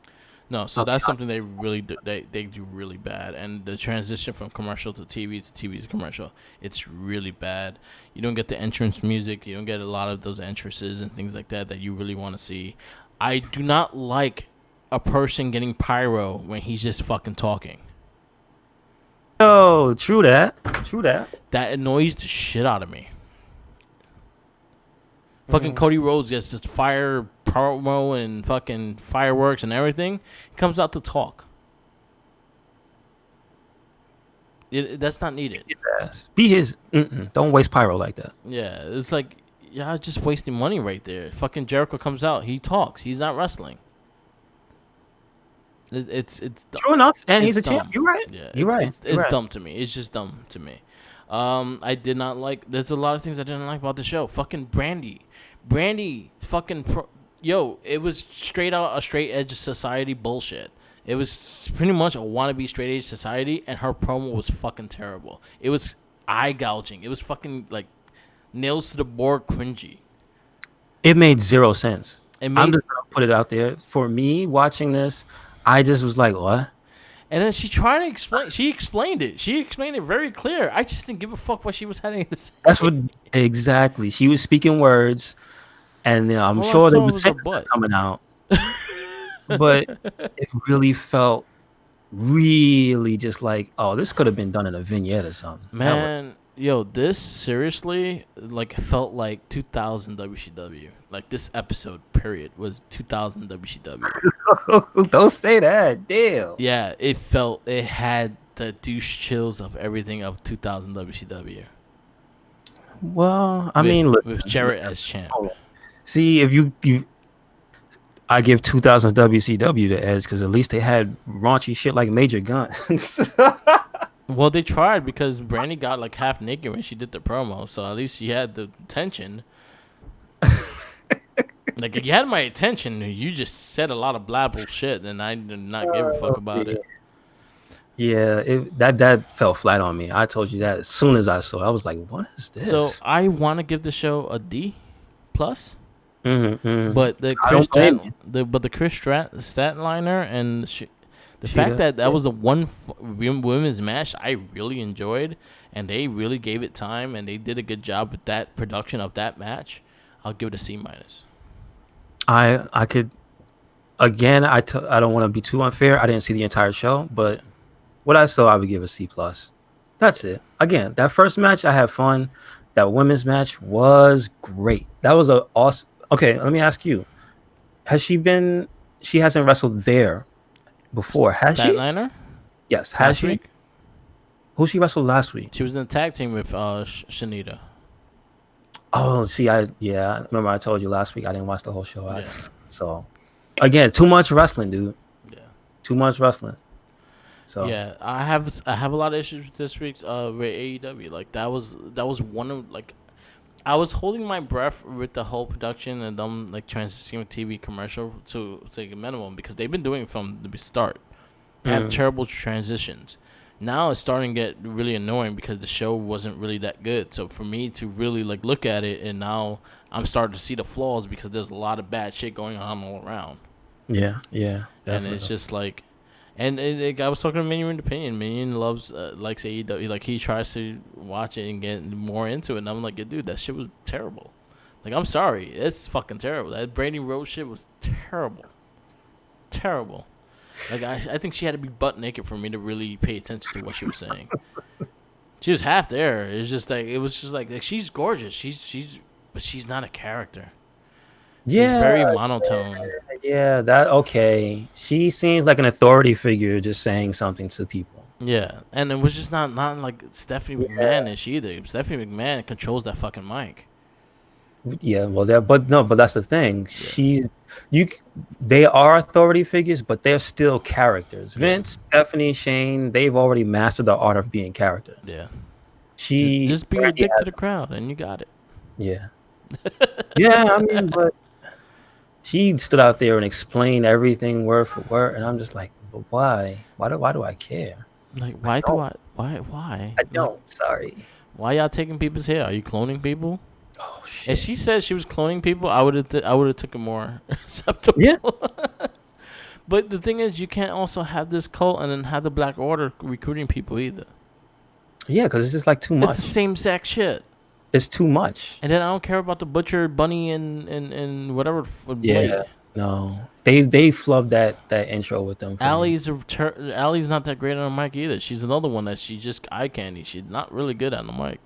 No, so that's something they really do. They do really bad, and the transition from commercial to TV to commercial, it's really bad. You don't get the entrance music. You don't get a lot of those entrances and things like that you really want to see. I do not like a person getting pyro when he's just fucking talking. Oh, true that. That annoys the shit out of me. Fucking Cody Rhodes gets this fire promo and fucking fireworks and everything. He comes out to talk. That's not needed. Yes. Be his. Don't waste pyro like that. Yeah, it's like, just wasting money right there. Fucking Jericho comes out. He talks. He's not wrestling. It's true enough, and he's a champ. You're right. Yeah, you're right. It's dumb to me. It's just dumb to me. I did not like. There's a lot of things I didn't like about the show. Fucking Brandy, fucking it was straight out a straight edge society bullshit. It was pretty much a wannabe straight edge society, and her promo was fucking terrible. It was eye gouging. It was fucking like nails to the board cringy. It made zero sense. I'm just gonna put it out there. For me, watching this, I just was like, what? And then she tried to explain. She explained it. She explained it very clear. I just didn't give a fuck what she was having to say. That's what exactly. She was speaking words, and I'm sure there was sentences coming out. But it really felt really just like, oh, this could have been done in a vignette or something. Man, this seriously felt like 2000 WCW. Like this episode period was 2000 WCW. Don't say that. Damn. Yeah, it had the douche chills of everything of 2000 WCW. Well, I mean, look, with Jarrett as champ. See, if you I give 2000s WCW the edge because at least they had raunchy shit like Major Guns. Well, they tried because Brandy got like half naked when she did the promo, so at least she had the tension. Like, you had my attention. You just said a lot of blabble shit, and I did not give a fuck Oh, about yeah. it. Yeah, that fell flat on me. I told you that as soon as I saw it. I was like, "What is So this?" I want to give the show a D plus, Mm-hmm. but the I don't blame you. The Chris Statliner and the fact Cheetah. that that Yeah. was the one women's match I really enjoyed, and they really gave it time, and they did a good job with that production of that match. I'll give it a C minus. I could again. I don't want to be too unfair. I didn't see the entire show, Yeah. but what I saw, I would give a C plus. That's it. Again, that first match, I had fun. That women's match was great. That was a awesome. Okay, let me ask you: Has she been? She hasn't wrestled there before, has she? Statliner Yes, has last she? week. Who she wrestled last week? She was in the tag team with Shanita. Oh, see, I remember I told you last week I didn't watch the whole show. Yeah. So again, too much wrestling, dude. Yeah. Too much wrestling. So Yeah, I have a lot of issues with this week's with AEW. Like, that was one of, like, I was holding my breath with the whole production and them, like, transitioning with TV commercial to like a minimum, because they've been doing it from the start. They have terrible transitions. Now it's starting to get really annoying because the show wasn't really that good. So for me to really, like, look at it, and now I'm starting to see the flaws because there's a lot of bad shit going on all around. yeah, And definitely. it's just like, and I was talking to Minion in opinion. Minion likes AEW. Like, he tries to watch it and get more into it. And I'm like, yeah, dude, that shit was terrible. Like, I'm sorry, it's fucking terrible. That Brady Rhodes shit was terrible, terrible. Like, I think she had to be butt naked for me to really pay attention to what she was saying. She was half there. It's just like, it was just like she's gorgeous. But she's not a character. She's Yeah, very monotone. yeah, that okay. She seems like an authority figure just saying something to people. Yeah, and it was just not like Stephanie Yeah, McMahon-ish either. Stephanie McMahon controls that fucking mic. yeah, well, but no, but that's the thing. Yeah, You, they are authority figures, but they're still characters. yeah, Vince, Stephanie, Shane, they've already mastered the art of being characters. yeah. She, Just be a Brandy dick to has, the crowd, and you got it. yeah, yeah. I mean, but she stood out there and explained everything word for word, and I'm just like, but why? Why do I care? Like, I why do don't. I? Why? I Like, don't. Sorry. why y'all taking people's hair? Are you cloning people? Oh If shit. she said she was cloning people, I would have I would have took it more acceptable. Yeah. But the thing is, you can't also have this cult and then have the Black Order recruiting people either. Yeah, because it's just like too It's the much. same exact shit. It's too much. And then I don't care about the Butcher, Bunny, and whatever with Yeah. Blade. No. They flubbed that intro with them for me. Allie's not that great on the mic either. She's another one that she just eye candy. She's not really good on the mic.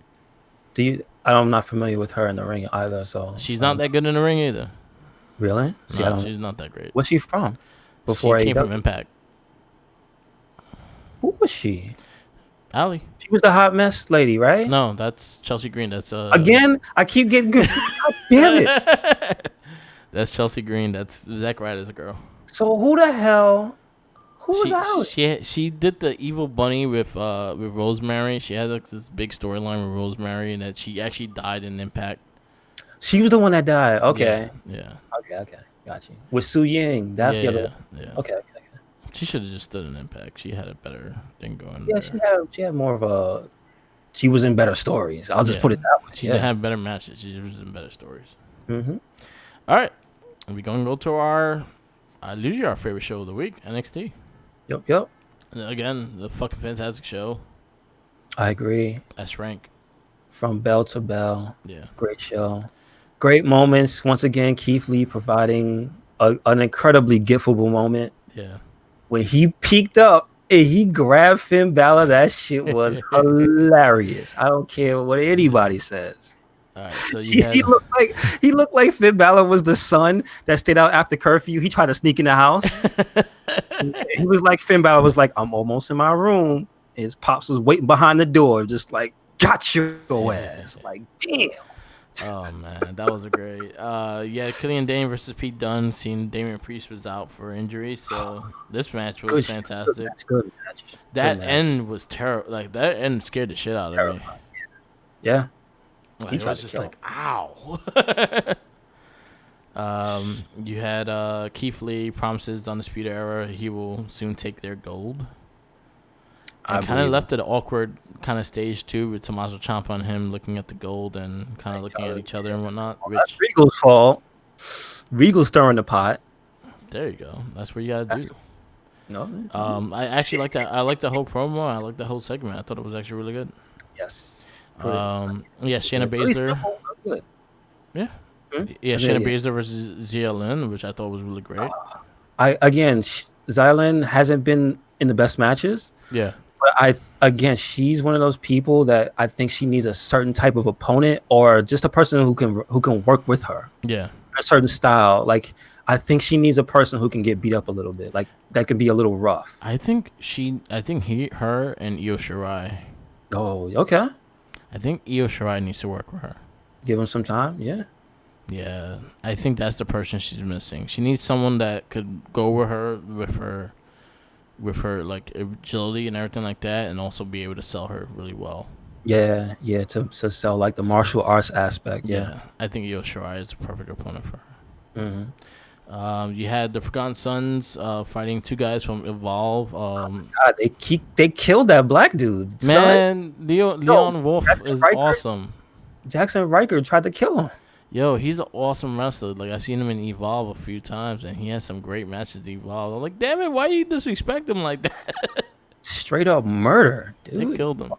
I'm not familiar with her in the ring either, so She's not that good in the ring either. really? See, I No, don't. she's not that great. Where's she from? She Before came from AEW? Impact. Who was she? Allie. She was the hot mess lady, right? No, that's Chelsea Green. That's Again, I keep getting confused. God damn it. That's Chelsea Green. That's Zack Ryder's girl. So who the hell? Who was She out? she did the evil bunny with Rosemary. She had, like, this big storyline with Rosemary, and that she actually died in Impact. She was the one that died. Okay. Yeah. Okay. Got you. With Su Ying. That's the other one. Yeah. Okay. She should have just stood in Impact. She had a better thing going. Yeah, there. she had more of a. She was in better stories. I'll just Yeah. put it that way. She did have better matches. She was in better stories. Mm-hmm. All right, we're gonna go to our usually our favorite show of the week, NXT. Yep. Again, the fucking fantastic show. I agree. S rank. From bell to bell. Yeah. Great show. Great moments. Once again, Keith Lee providing an incredibly giftable moment. Yeah. When he peeked up and he grabbed Finn Balor, that shit was hilarious. I don't care what anybody says. All right, so you had, He looked like Finn Balor was the son that stayed out after curfew. He tried to sneak in the house. He was like, Finn Balor was like, I'm almost in my room. His pops was waiting behind the door, just like, got your ass. Like, damn. oh man, that was a great. Yeah, Killian Dane versus Pete Dunne. Seeing Damian Priest was out for injury, so this match was fantastic. Good match. That Good match. end was terrible. Like, that end scared the shit out of me. Yeah. Like, He it tried was to just kill like, ow. You had Keith Lee promises the Undisputed Era he will soon take their gold. I And kind of believe left it awkward kind of stage too with Tommaso Ciampa and him looking at the gold and kind of looking at each other and whatnot. that's Which Regal's fault. Regal stirring the pot. there you go. That's what you gotta do. No. I actually like that. I like the whole promo. I like the whole segment. I thought it was actually really good. Yes. Yeah, Shayna Baszler. Good. Yeah, Hmm? yeah, Yeah, Shayna yeah. Baszler versus Zia Lin, which I thought was really great. Xylan hasn't been in the best matches, Yeah, but she's one of those people that I think she needs a certain type of opponent or just a person who can work with her. yeah. A certain style. Like I think she needs a person who can get beat up a little bit. Like that can be a little rough. I think her, and Io Shirai. Oh, okay. I think Io Shirai needs to work with her. Give him some time. Yeah. Yeah, I think that's the person she's missing. She needs someone that could go with her like agility and everything like that, and also be able to sell her really well. Yeah. Yeah. To sell like the martial arts aspect. Yeah. Yeah, I think Io Shirai is the perfect opponent for her. Hmm. You had the Forgotten Sons fighting two guys from Evolve. God, they killed that black dude. Son. Man, Leon Wolf is awesome. Jackson Riker tried to kill him. Yo, he's an awesome wrestler. Like I've seen him in Evolve a few times, and he has some great matches. In Evolve. I'm like, damn it, why you disrespect him like that? Straight up murder, They dude. killed him.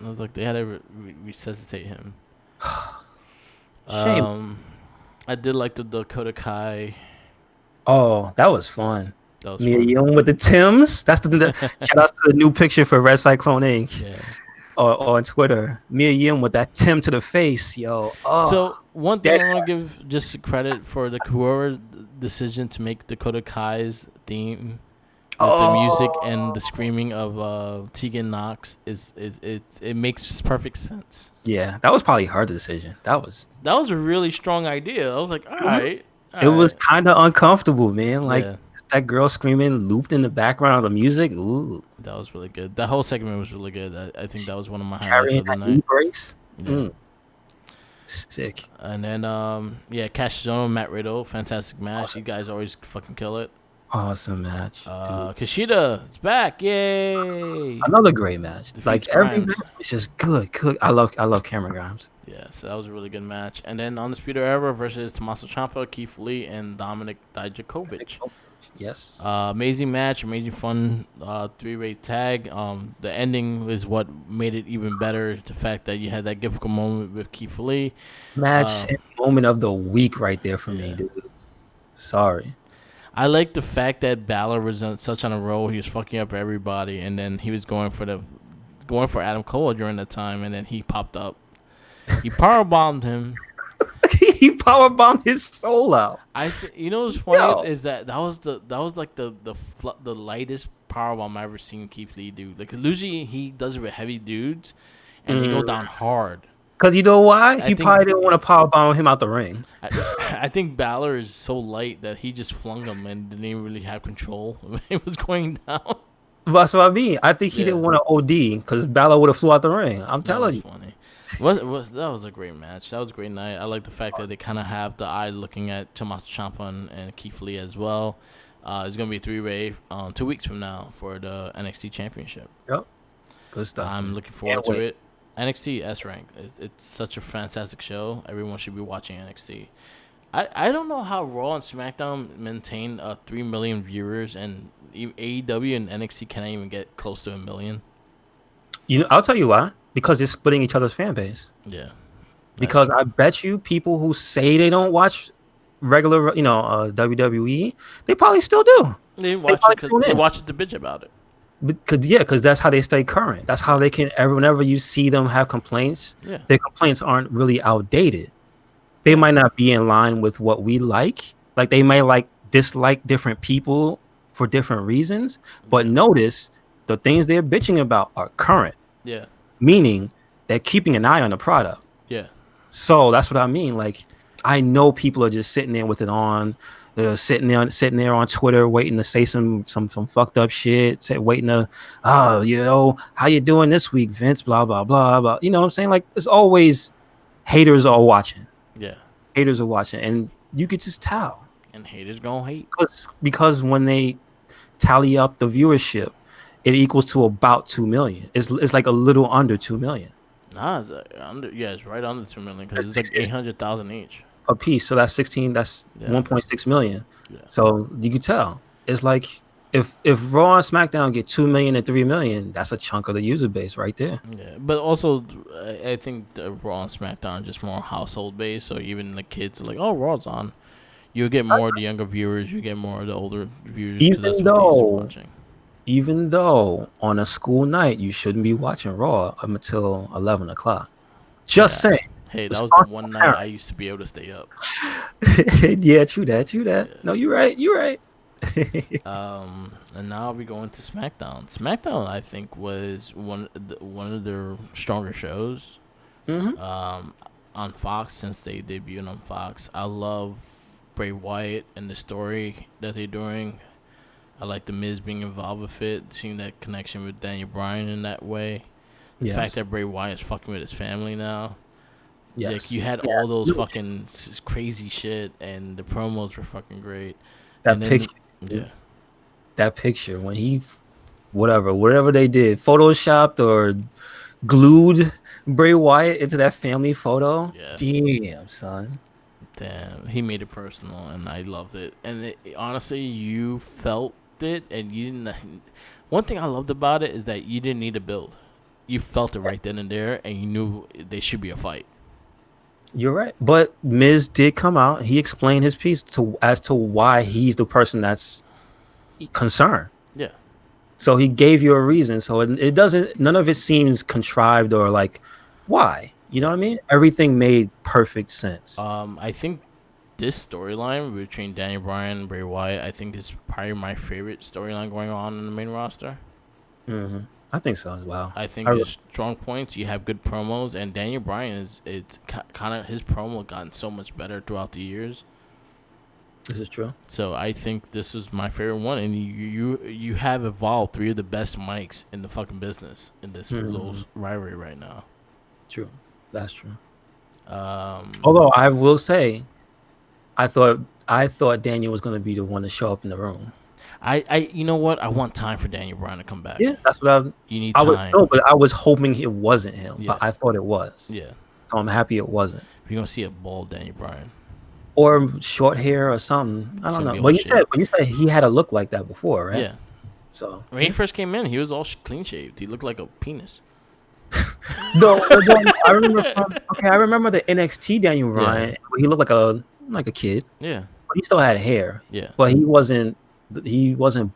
I was like, they had to resuscitate him. Shame. I did like the Dakota Kai. Oh, that was fun. That was Mia fun. Yim with the Tims. That's the shout out to the new picture for Red Cyclone Inc. Yeah. Or on Twitter. Mia Yim with that Tim to the face, yo. Oh, So one thing I want to give just credit for the whoever decision to make Dakota Kai's theme with the music and the screaming of Tegan Knox it makes perfect sense. yeah, that was probably her decision. That was A really strong idea. I was like, all right. it was kind of uncomfortable, man. Like Yeah. that girl screaming looped in the background of the music. Ooh, That was really good. That whole segment was really good. I think that was one of my highlights carrying of the that night. knee brace. Yeah. Sick. And then Cash Zone, Matt Riddle, fantastic match. You guys always fucking kill it. Awesome match. Dude. Kushida, it's back! Yay! Another great match. Defeats Like every Grimes. match is just good. Good. I love Cameron Grimes. Yeah, so that was a really good match. And then Undisputed Era versus Tommaso Ciampa, Keith Lee, and Dominic Dijakovic. Yes. Amazing match, amazing fun, three-way tag. The ending is what made it even better. The fact that you had that difficult moment with Keith Lee. Match and moment of the week right there for me, dude. Sorry. I like the fact that Balor was such on a roll. He was fucking up everybody, and then he was going for Adam Cole during that time, and then he popped up. He powerbombed him. He powerbombed his soul out. You know what's funny is that was like the lightest powerbomb I ever seen Keith Lee do. Like usually he does it with heavy dudes, and they go down hard. Cause you know why? He probably didn't want to powerbomb him out the ring. I think Balor is so light that he just flung him and didn't even really have control. It was going down. That's what I mean. I think he didn't want to OD because Balor would have flew out the ring. I'm telling you. Funny. That was a great match. That was a great night. I like the fact that they kind of have the eye looking at Tommaso Ciampa and Keith Lee as well. It's gonna be a three-way 2 weeks from now for the NXT Championship. Yep, good stuff. I'm looking forward to it. NXT S rank. It's such a fantastic show. Everyone should be watching NXT. I don't know how Raw and SmackDown maintain 3 million viewers and AEW and NXT can't even get close to 1 million. I'll tell you why. Because they're splitting each other's fan base. Yeah. Because I bet you people who say they don't watch regular, WWE, they probably still do. They watch it to bitch about it. Because that's how they stay current. That's how they can. Whenever you see them have complaints, their complaints aren't really outdated. They might not be in line with what we like. Like they may dislike different people for different reasons. But notice the things they're bitching about are current. Yeah. Meaning they're keeping an eye on the product. Yeah. So that's what I mean. Like I know people are just sitting there with it on. They're sitting there on Twitter waiting to say some fucked up shit, waiting to, how you doing this week, Vince, blah, blah, blah, blah. You know what I'm saying? Like, there's always haters are watching. Yeah. Haters are watching. And You could just tell. And haters gonna hate. Because when they tally up the viewership, it equals to about 2 million. It's like a little under 2 million Nah, it's it's right under 2 million because it's like 800,000 each. a piece. So that's 16. That's Yeah, 1.6 million. yeah, So you could tell. It's like if Raw and SmackDown get 2 million and 3 million, that's a chunk of the user base right there. yeah. But also, I think the Raw and SmackDown are just more household based. So even the kids are like, "Oh, Raw's on." You get more of the younger viewers. You get more of the older viewers because Even that's what they used to though watching. even though on a school night you shouldn't be watching Raw until 11 o'clock. Just Yeah. saying. Hey, that was the Responsible one night I parent. used to be able to stay up. Yeah, true that. True that. Yeah. No, you're right. You're right. And now we go into SmackDown. SmackDown, I think, was one of their stronger shows. hmm On Fox since they debuted on Fox. I love Bray Wyatt and the story that they're doing. I like the Miz being involved with it, seeing that connection with Daniel Bryan in that way. The fact Yes. that Bray Wyatt's fucking with his family now. Like Yes. you had Yeah. all those fucking crazy shit, and the promos were fucking great. That And then picture. yeah, That picture when he, whatever they did, photoshopped or glued Bray Wyatt into that family photo. yeah. Damn, son. Damn, he made it personal, and I loved it. And honestly, you felt it, and you didn't. One thing I loved about it is that you didn't need to build. You felt it right then and there, and you knew they should be a fight. You're right. But Miz did come out. He explained his piece as to why he's the person that's concerned. Yeah. So he gave you a reason. So it doesn't. None of it seems contrived or like, why? You know what I mean? Everything made perfect sense. I think this storyline between Daniel Bryan and Bray Wyatt, I think is probably my favorite storyline going on in the main roster. hmm I think so as well. I think there's strong points. You have good promos, and Daniel Bryan it's kind of his promo gotten so much better throughout the years. This is true. So I think this was my favorite one, and you have evolved three of the best mics in the fucking business in this little rivalry right now. True. That's true. Um, Although I will say, I thought Daniel was going to be the one to show up in the room. you know what? I want time for Daniel Bryan to come back. Yeah, that's what You need I was. time. No, but I was hoping it wasn't him. Yeah. But I thought it was. Yeah, So I'm happy it wasn't. you're gonna see a bald Daniel Bryan. Or short hair or something. I don't know. But you said he had a look like that before, right? Yeah. So When he first came in, he was all clean shaved. He looked like a penis. no, I remember. I remember the NXT Daniel Bryan. He looked like a kid. Yeah. But he still had hair. Yeah. But he wasn't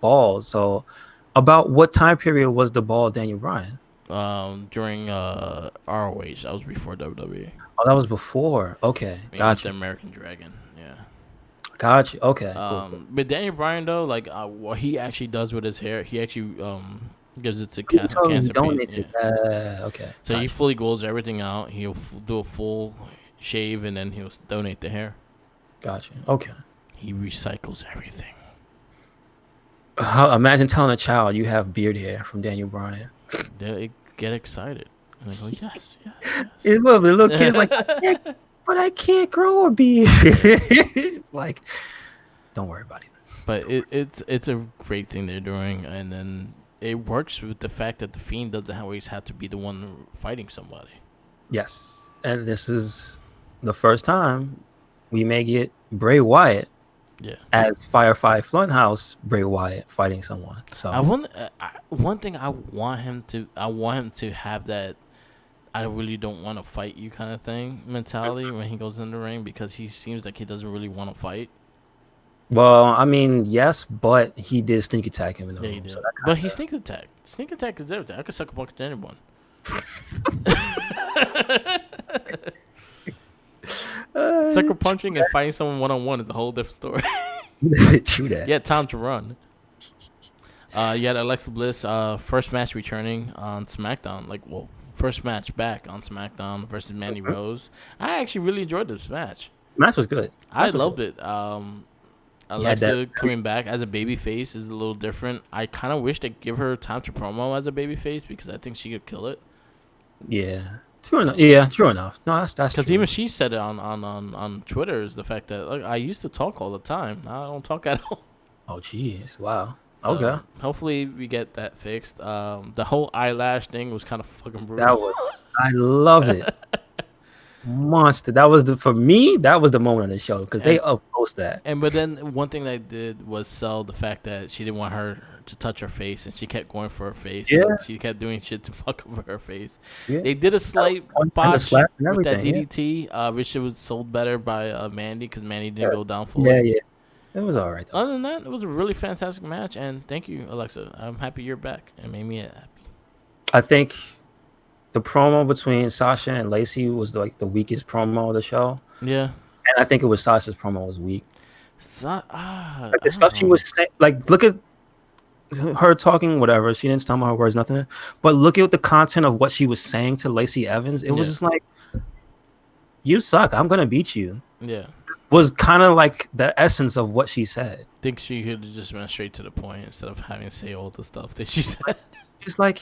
bald. So about what time period was the bald Daniel Bryan? During ROH, that was before WWE. Oh, that was before. Okay, The American Dragon. Yeah. Gotcha. Okay. Cool. But Daniel Bryan though, like what he actually does with his hair, he actually gives it to He told me he cancer donates patients. it. Okay. So he fully goes everything out. He'll do a full shave and then he'll donate the hair. Gotcha. Okay. He recycles everything. Imagine telling a child you have beard hair from Daniel Bryan. They get excited and they go, yes. The little kid's like, but I can't grow a beard. It's like, don't worry about it. But it's a great thing they're doing, and then it works with the fact that the Fiend doesn't always have to be the one fighting somebody. Yes, and this is the first time we may get Bray Wyatt as Firefly Funhouse Bray Wyatt fighting someone. So one thing I want him to have that I really don't want to fight you kind of thing mentality when he goes in the ring, because he seems like he doesn't really want to fight. Well, I mean, yes, but he did sneak attack him in the room. He did. So But he sneak attack. Sneak attack is everything. I could suck a punch to anyone. Sucker punching and fighting someone one-on-one is a whole different story. True that. Yeah, time to run. You had Alexa Bliss, first match returning on SmackDown. First match back on SmackDown versus Mandy Rose. I actually really enjoyed this match. Match was good. I loved it. Alexa coming back as a babyface is a little different. I kind of wish they'd give her time to promo as a babyface because I think she could kill it. Yeah. True enough. Yeah, true enough. No, that's Because true. even she said it on Twitter is the fact that, look, I used to talk all the time. Now I don't talk at all. Oh, jeez. Wow. Okay. So hopefully we get that fixed. The whole eyelash thing was kind of fucking That brutal. was. I love it. Monster. That was for me. That was the moment of the show because they and uppost that. but then one thing they did was sell the fact that she didn't want her to touch her face, and she kept going for her face, Yeah. and she kept doing shit to fuck over her face. Yeah. They did a slight And the botch slap and with that everything. DDT, which it was sold better by Mandy because Mandy didn't go down Yeah. fully. Yeah. It was all right though. Other than that, it was a really fantastic match, and thank you, Alexa. I'm happy you're back. It made me happy. I think the promo between Sasha and Lacey was like the weakest promo of the show. Yeah. And I think it was Sasha's promo was weak. Like I the stuff don't she know. was saying, like look at her talking, whatever. She didn't stumble her words, nothing. But look at the content of what she was saying to Lacey Evans. It was just like, you suck. I'm gonna beat you. Yeah. Was kind of like the essence of what she said. Think she could have just went straight to the point instead of having to say all the stuff that she said. Just like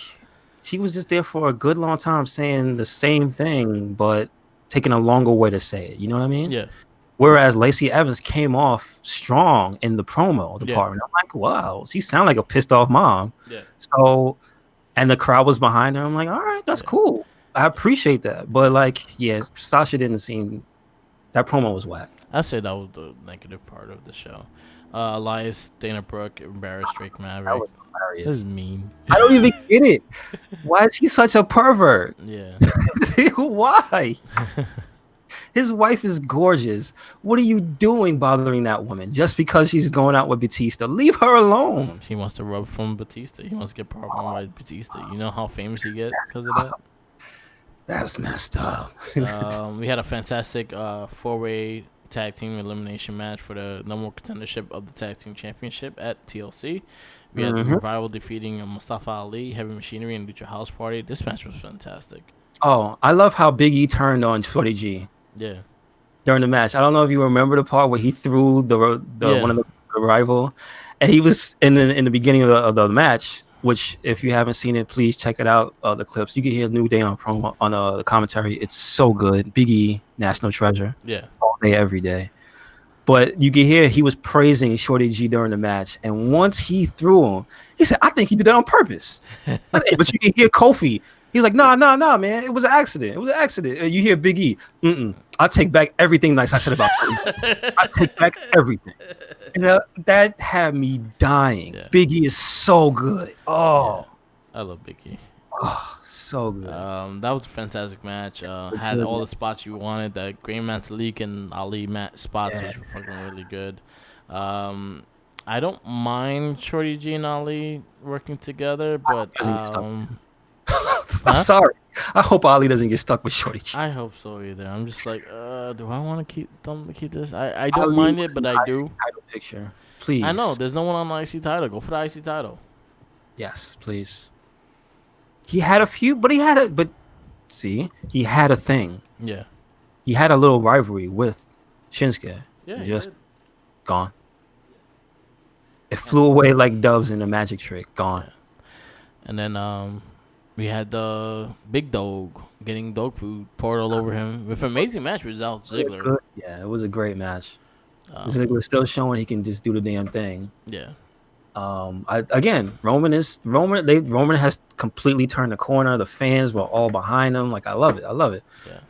she was just there for a good long time saying the same thing, but taking a longer way to say it. You know what I mean? Yeah. Whereas Lacey Evans came off strong in the promo department. I'm like, wow, she sounded like a pissed off mom. Yeah. So, and the crowd was behind her. I'm like, all right, that's cool. I appreciate that. But like, yeah, Sasha didn't seem. That promo was whack. I say that was the negative part of the show. Elias, Dana Brooke, embarrassed Drake Maverick. That was hilarious. This is mean. I don't even get it. Why is he such a pervert? Yeah. Why? His wife is gorgeous. What are you doing bothering that woman just because she's going out with Batista? Leave her alone. He wants to rub from Batista. He wants to get powered on by Batista. You know how famous he gets because of that? That's messed up. We had a fantastic four-way tag team elimination match for the number one contendership of the tag team championship at TLC. We had the Revival defeating Mustafa Ali, Heavy Machinery, and Lucha House Party. This match was fantastic. Oh, I love how Big E turned on Shorty G. Yeah. During the match. I don't know if you remember the part where he threw one of the rival, and he was in the beginning of the match. Which, if you haven't seen it, please check it out. The clips you can hear New Day on promo on the commentary. It's so good. Big E, national treasure. Yeah. All day, every day. But you can hear he was praising Shorty G during the match, and once he threw him, he said, "I think he did that on purpose." But you can hear Kofi. He's like, "Nah, man. It was an accident. It was an accident." And you hear Big E. I take back everything nice I said about Shorty G. I take back everything. And that had me dying. Yeah. Big E is so good. Oh, yeah. I love Big E. Oh, so good. That was a fantastic match. Had all the spots you wanted. The Green Metalik and Ali spots was fucking really good. I don't mind Shorty G and Ali working together, but I'm sorry. I hope Ali doesn't get stuck with Shorty G. I hope so either. I'm just like, do I want to keep this? I don't mind it, but I do. Title picture, please. I know there's no one on the IC title. Go for the IC title. Yes, please. He had a few, but he had a thing. Yeah. He had a little rivalry with Shinsuke. Yeah. Just gone. It flew away like doves in a magic trick. Gone. Yeah. And then we had the big dog getting dog food poured all over him with an amazing match with Ziggler. Yeah, it was a great match. Ziggler still showing he can just do the damn thing. Yeah. Roman has completely turned the corner. The fans were all behind him. Like, I love it. Yeah.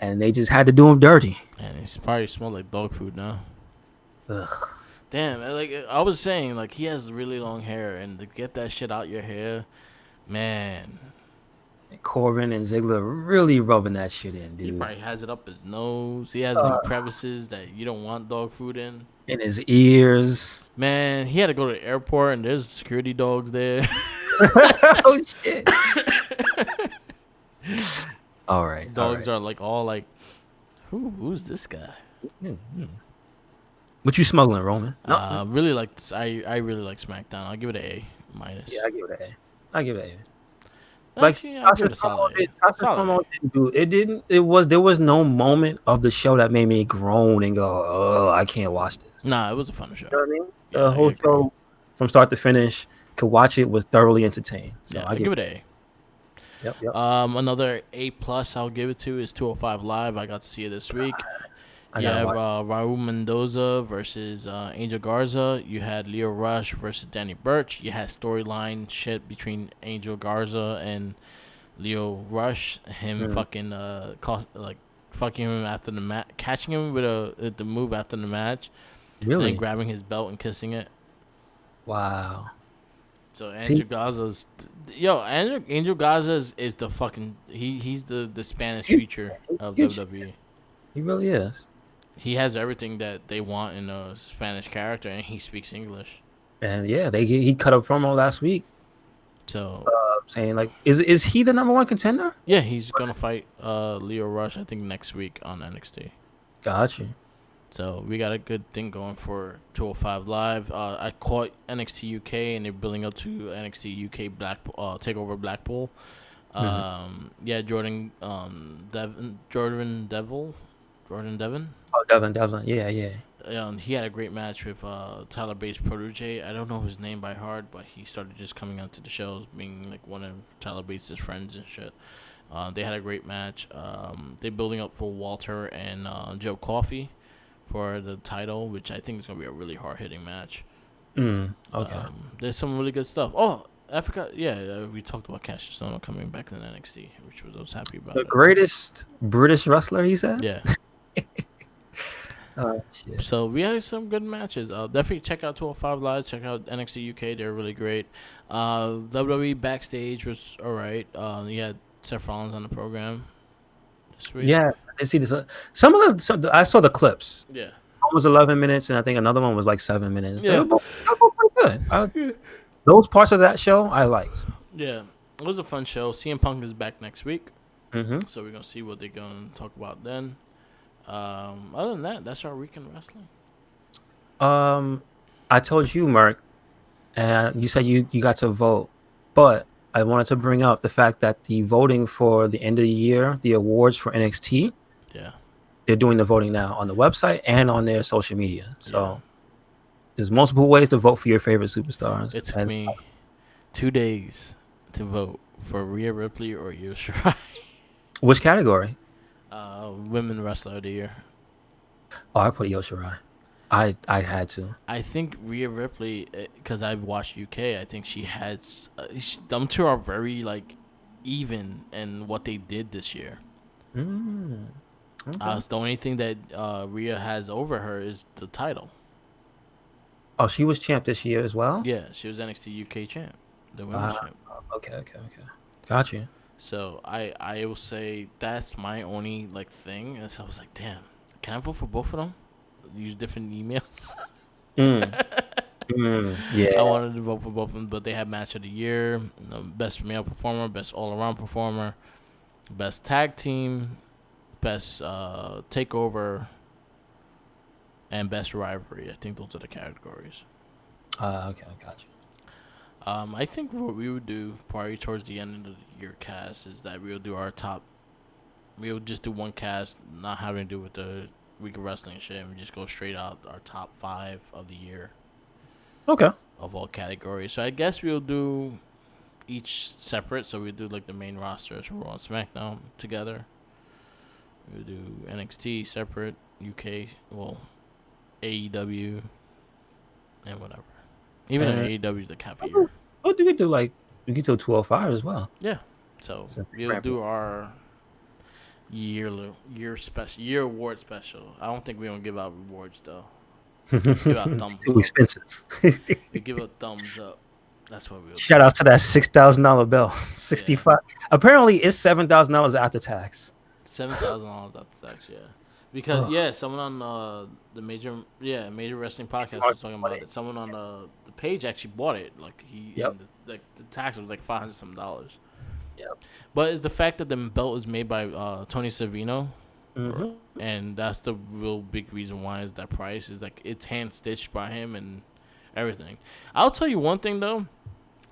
And they just had to do him dirty. And he's probably smelled like dog food now. Ugh. Damn, like I was saying, like he has really long hair, and to get that shit out your hair, man. Corbin and Ziggler really rubbing that shit in, dude. He probably has it up his nose. He has the crevices that you don't want dog food in. In his ears. Man, he had to go to the airport, and there's security dogs there. Oh, shit. All right. Dogs are like all like, who's this guy? Mm-hmm. What you smuggling, Roman? No. Really like this. I really like SmackDown. I'll give it an A minus. Yeah, I give it an A. Actually, I'll give it a solid A. There was no moment of the show that made me groan and go, "Oh, I can't watch this." Nah, it was a fun show. You know what I mean? The whole show, from start to finish, could watch it, was thoroughly entertained. So I give it an Yep. Another A+ I'll give it to is 205 Live. I got to see it this week. I You gotta have watch. Raul Mendoza versus Angel Garza. You had Leo Rush versus Danny Burch. You had storyline shit between Angel Garza and Leo Rush. Him Mm, fucking fucking him after the match, catching him with the move after the match, and then really? grabbing his belt and kissing it. Wow. So See, Angel Garza's Angel Garza is the fucking he's the Spanish huge, future of huge. WWE. He really is. He has everything that they want in a Spanish character, and he speaks English. And yeah, he cut a promo last week So saying like, is he the number one contender? yeah, he's gonna fight Leo Rush, I think, next week on NXT. Gotcha. So we got a good thing going for 205 Live. I caught NXT UK, and they're building up to NXT UK Takeover Blackpool. Hmm. Yeah, Jordan Devon. Oh, Devin. Yeah. He had a great match with Tyler Bates' protege. I don't know his name by heart, but he started just coming out to the shows, being like one of Tyler Bates' friends and shit. They had a great match. They're building up for Walter and Joe Coffey for the title, which I think is going to be a really hard-hitting match. Okay. There's some really good stuff. Oh, I forgot. Yeah, we talked about Cassius Ohno coming back in NXT, which I was happy about The it. greatest British wrestler, he says. Yeah. Oh shit. So we had some good matches. Definitely check out 205 Live. Check out NXT UK. They're really great. WWE Backstage was all right. You had Seth Rollins on the program this week. Yeah, I see this. I saw the clips. Yeah. One was 11 minutes, and I think another one was like 7 minutes. Yeah. They were both pretty good. Those parts of that show I liked. Yeah. It was a fun show. CM Punk is back next week. Mm-hmm. So we're going to see what they're going to talk about then. Other than that, that's our week in wrestling. I told you, Mark, and you said you got to vote, but I wanted to bring up the fact that the voting for the end of the year, the awards for NXT, Yeah. they're doing the voting now on the website and on their social media. So Yeah. there's multiple ways to vote for your favorite superstars. It took And me 2 days to vote for Rhea Ripley or Io Shirai. which category? Women Wrestler of the Year. Oh, I put Io Shirai. I had to. I think Rhea Ripley, because I watched UK, I think she has. Them two are very like even in what they did this year. Okay. It's the only thing that Rhea has over her is the title. Oh, she was champ this year as well? Yeah, she was NXT UK champ, the women's champ. Okay. Got you. So I will say that's my only like thing. And so I was like, damn, can I vote for both of them? Use different emails. Yeah. I wanted to vote for both of them, but they had match of the year, best male performer, best all around performer, best tag team, best takeover, and best rivalry. I think those are the categories. Okay, I got you. I think what we would do probably towards the end of the year cast is that we'll do our top. We'll just do one cast, not having to do with the week of wrestling and shit, and we just go straight out our top 5 of the year. Okay. Of all categories. So I guess we'll do each separate. So we'll do like the main roster as Raw and SmackDown together. We'll do NXT separate, UK, well, AEW, and whatever. Even AEW is the cap of year. What do we do? Like, we can do 205 as well. Yeah. So we'll do our year award special. I don't think we're going to give out rewards, though. Give out thumbs Too up. expensive. We give a thumbs up. That's what we'll do. Shout out to that $6,000 bill. 65. Yeah. Apparently, it's $7,000 after tax. $7,000 after tax, yeah. Because someone on the major wrestling podcast was talking about it. Someone on the page actually bought it. Like the tax was like $500 some. Yep. But it's the fact that the belt is made by Tony Savino, Mm-hmm. and that's the real big reason why is that price is like it's hand stitched by him and everything. I'll tell you one thing though,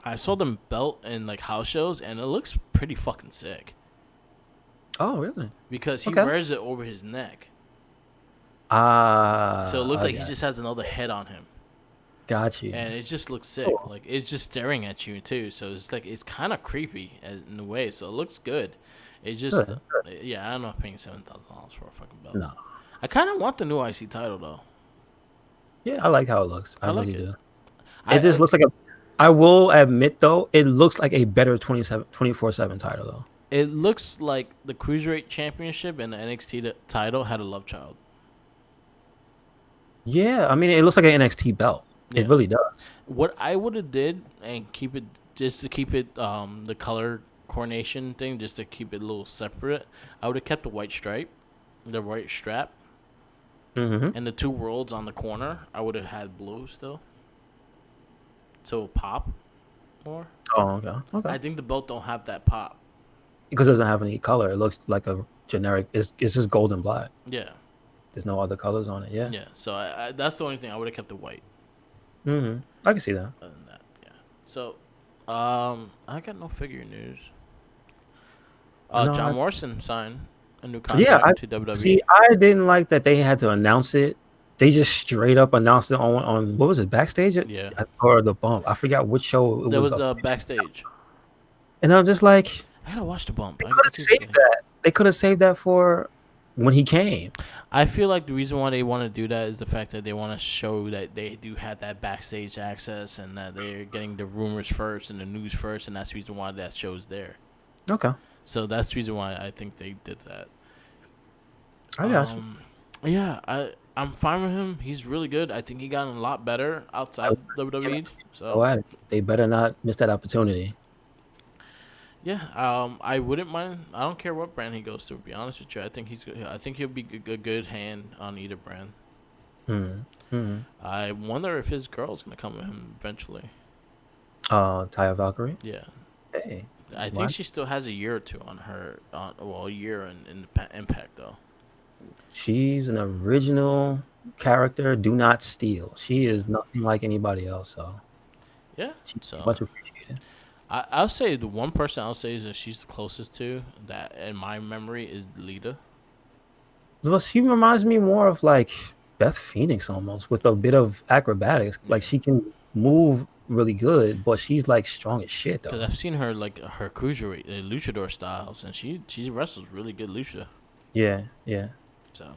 I saw the belt in like house shows and it looks pretty fucking sick. Oh really? Because he wears it over his neck. So it looks like he just has another head on him. Got you. and it just looks sick. Cool. Like it's just staring at you too. So it's like it's kind of creepy in a way. So it looks good. It just Good. yeah, I'm not paying $7,000 for a fucking belt. No. I kind of want the new IC title though. Yeah, I like how it looks. I I like really it. do. It I just looks like a. I will admit though, it looks like a better 24/7 title though. it looks like the cruiserweight championship and the NXT title had a love child. Yeah, I mean, it looks like an NXT belt. It Yeah. really does. What I would have did and keep it just to keep it the color coordination thing just to keep it a little separate. I would have kept the white stripe, the white strap, Mm-hmm. and the two worlds on the corner. I would have had blue still, so it'll pop more. Oh, okay. Okay. I think the belt don't have that pop. Because it doesn't have any color. It looks like a generic. It's just gold and black. Yeah, There's no other colors on it. Yeah. yeah. So that's the only thing I would have kept the white. Mm-hmm. I can see that. Other than that, yeah. So, I got no figure news. No, John Morrison signed a new yeah. I contract to WWE. see. I didn't like that they had to announce it. They just straight up announced it on what was it, backstage Yeah, or the bump? I forgot which show it that was. was backstage. And I'm just like, I gotta watch the bump. they could have saved that. They could have saved that for when he came. I feel like the reason why they want to do that is the fact that they want to show that they do have that backstage access and that they're getting the rumors first and the news first, and that's the reason why that show's there. Okay, So that's the reason why I think they did that. I got you. Yeah, I'm fine with him. He's really good. I think he got a lot better outside WWE. So They better not miss that opportunity. yeah, I wouldn't mind. I don't care what brand he goes to. To be honest with you, I think he'll be a good hand on either brand. Mm-hmm. I wonder if his girl's gonna come with him eventually. Taya Valkyrie. Yeah, Hey, I think she still has a year or two on her. A year in Impact though. she's an original character. Do not steal. She is nothing like anybody else. So Yeah, she's so much appreciated. I'll say the one person I'll say is that she's the closest to that in my memory is Lita. Well, she reminds me more of like Beth Phoenix almost, with a bit of acrobatics. Like she can move really good, but she's like strong as shit Because though. I've seen her like her cruiserweight, luchador styles, and she wrestles really good lucha. Yeah, yeah. So,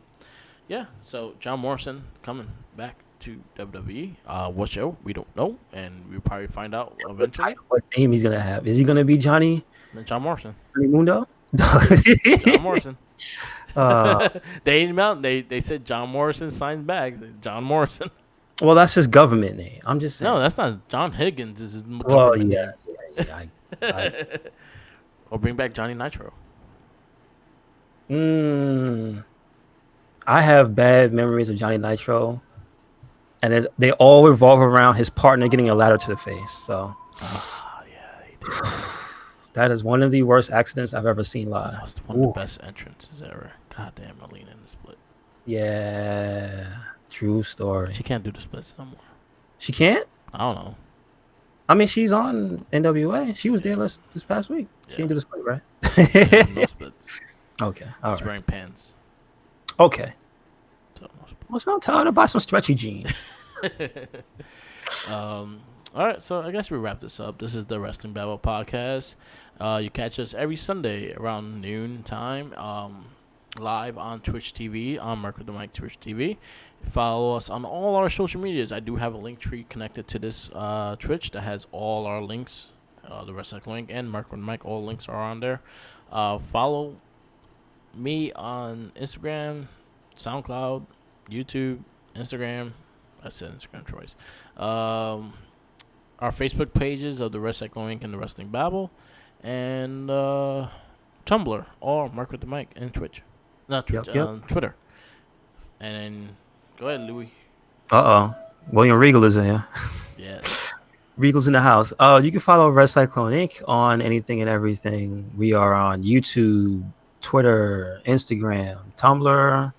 yeah. So John Morrison coming back to WWE. What show we don't know, and we'll probably find out eventually. What name he's gonna have? Is he gonna be Johnny John Morrison. Mundo? John Morrison. uh, They came out. They said John Morrison signs back. John Morrison. well, that's his government name. I'm just saying. No, that's not John Higgins. Is his Well, government yeah, name. yeah. I, Or bring back Johnny Nitro. I have bad memories of Johnny Nitro, and they all revolve around his partner getting a ladder to the face. So, Yeah, he did. that is one of the worst accidents I've ever seen live. That was one of the best entrances ever. God damn, Marlena in the split. Yeah, true story. She can't do the splits no more. She can't? I don't know. I mean, she's on NWA. She was there this past week. She didn't do the split, right? Yeah, no splits. Okay, all She's right. wearing pants. Okay. So no splits. Well, so I'm telling her to buy some stretchy jeans. All right, so I guess we wrap this up. This is the Wrestling Babble podcast. You catch us every Sunday around noon time, live on Twitch TV, on Mark with the Mic Twitch TV. Follow us on all our social medias. I do have a link tree connected to this Twitch that has all our links. The Wrestling link and Mark with the Mic, all links are on there. Follow me on Instagram, SoundCloud, YouTube, Instagram. I said Instagram twice. Our Facebook pages of the Wrestling Link and the Wrestling Babble, and Tumblr or Mark with the Mic and Twitch, not Twitch, Twitter. And then go ahead, Louis. William Regal is in here. Yeah. Regal's in the house. You can follow Red Cyclone Inc. on anything and everything. We are on YouTube, Twitter, Instagram, Tumblr,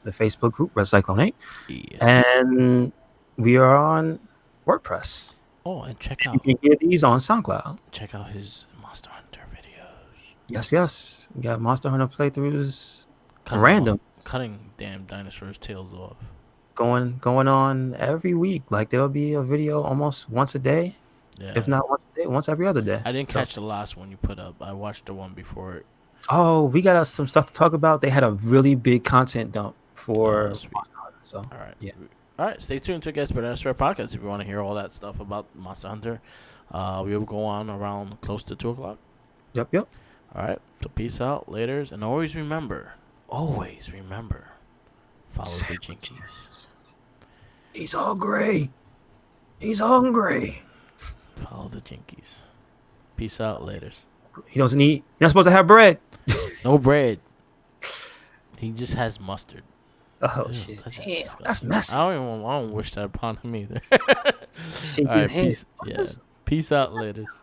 the Facebook group Red Cyclone Inc. Yeah. And we are on WordPress. Oh, and check You out can get these on SoundCloud. his Monster Hunter videos. Yes. We got Monster Hunter playthroughs. Random. Cutting damn dinosaurs' tails off. going on every week. Like there'll be a video almost once a day, if Yeah. not once a day, once every other day. I didn't So, catch the last one you put up. I watched the one before it. oh, we got some stuff to talk about. They had a really big content dump Oh, for sweet. Monster Hunter. So, All right. yeah. All right. Stay tuned to Guest Better Swear podcast if you want to hear all that stuff about Monster Hunter. We will go on around close to 2 o'clock. Yep, yep. All right. So peace out, laters, and always remember, follow the jinkies. He's hungry. He's hungry. Follow the jinkies. Peace out, laters. He doesn't eat. You're not supposed to have bread. No bread. He just has mustard. Oh Ew, shit! that's just Damn, disgusting. that's messy. I don't wish that upon him either. Shake All his right, hand. peace. Yeah, peace out, laters.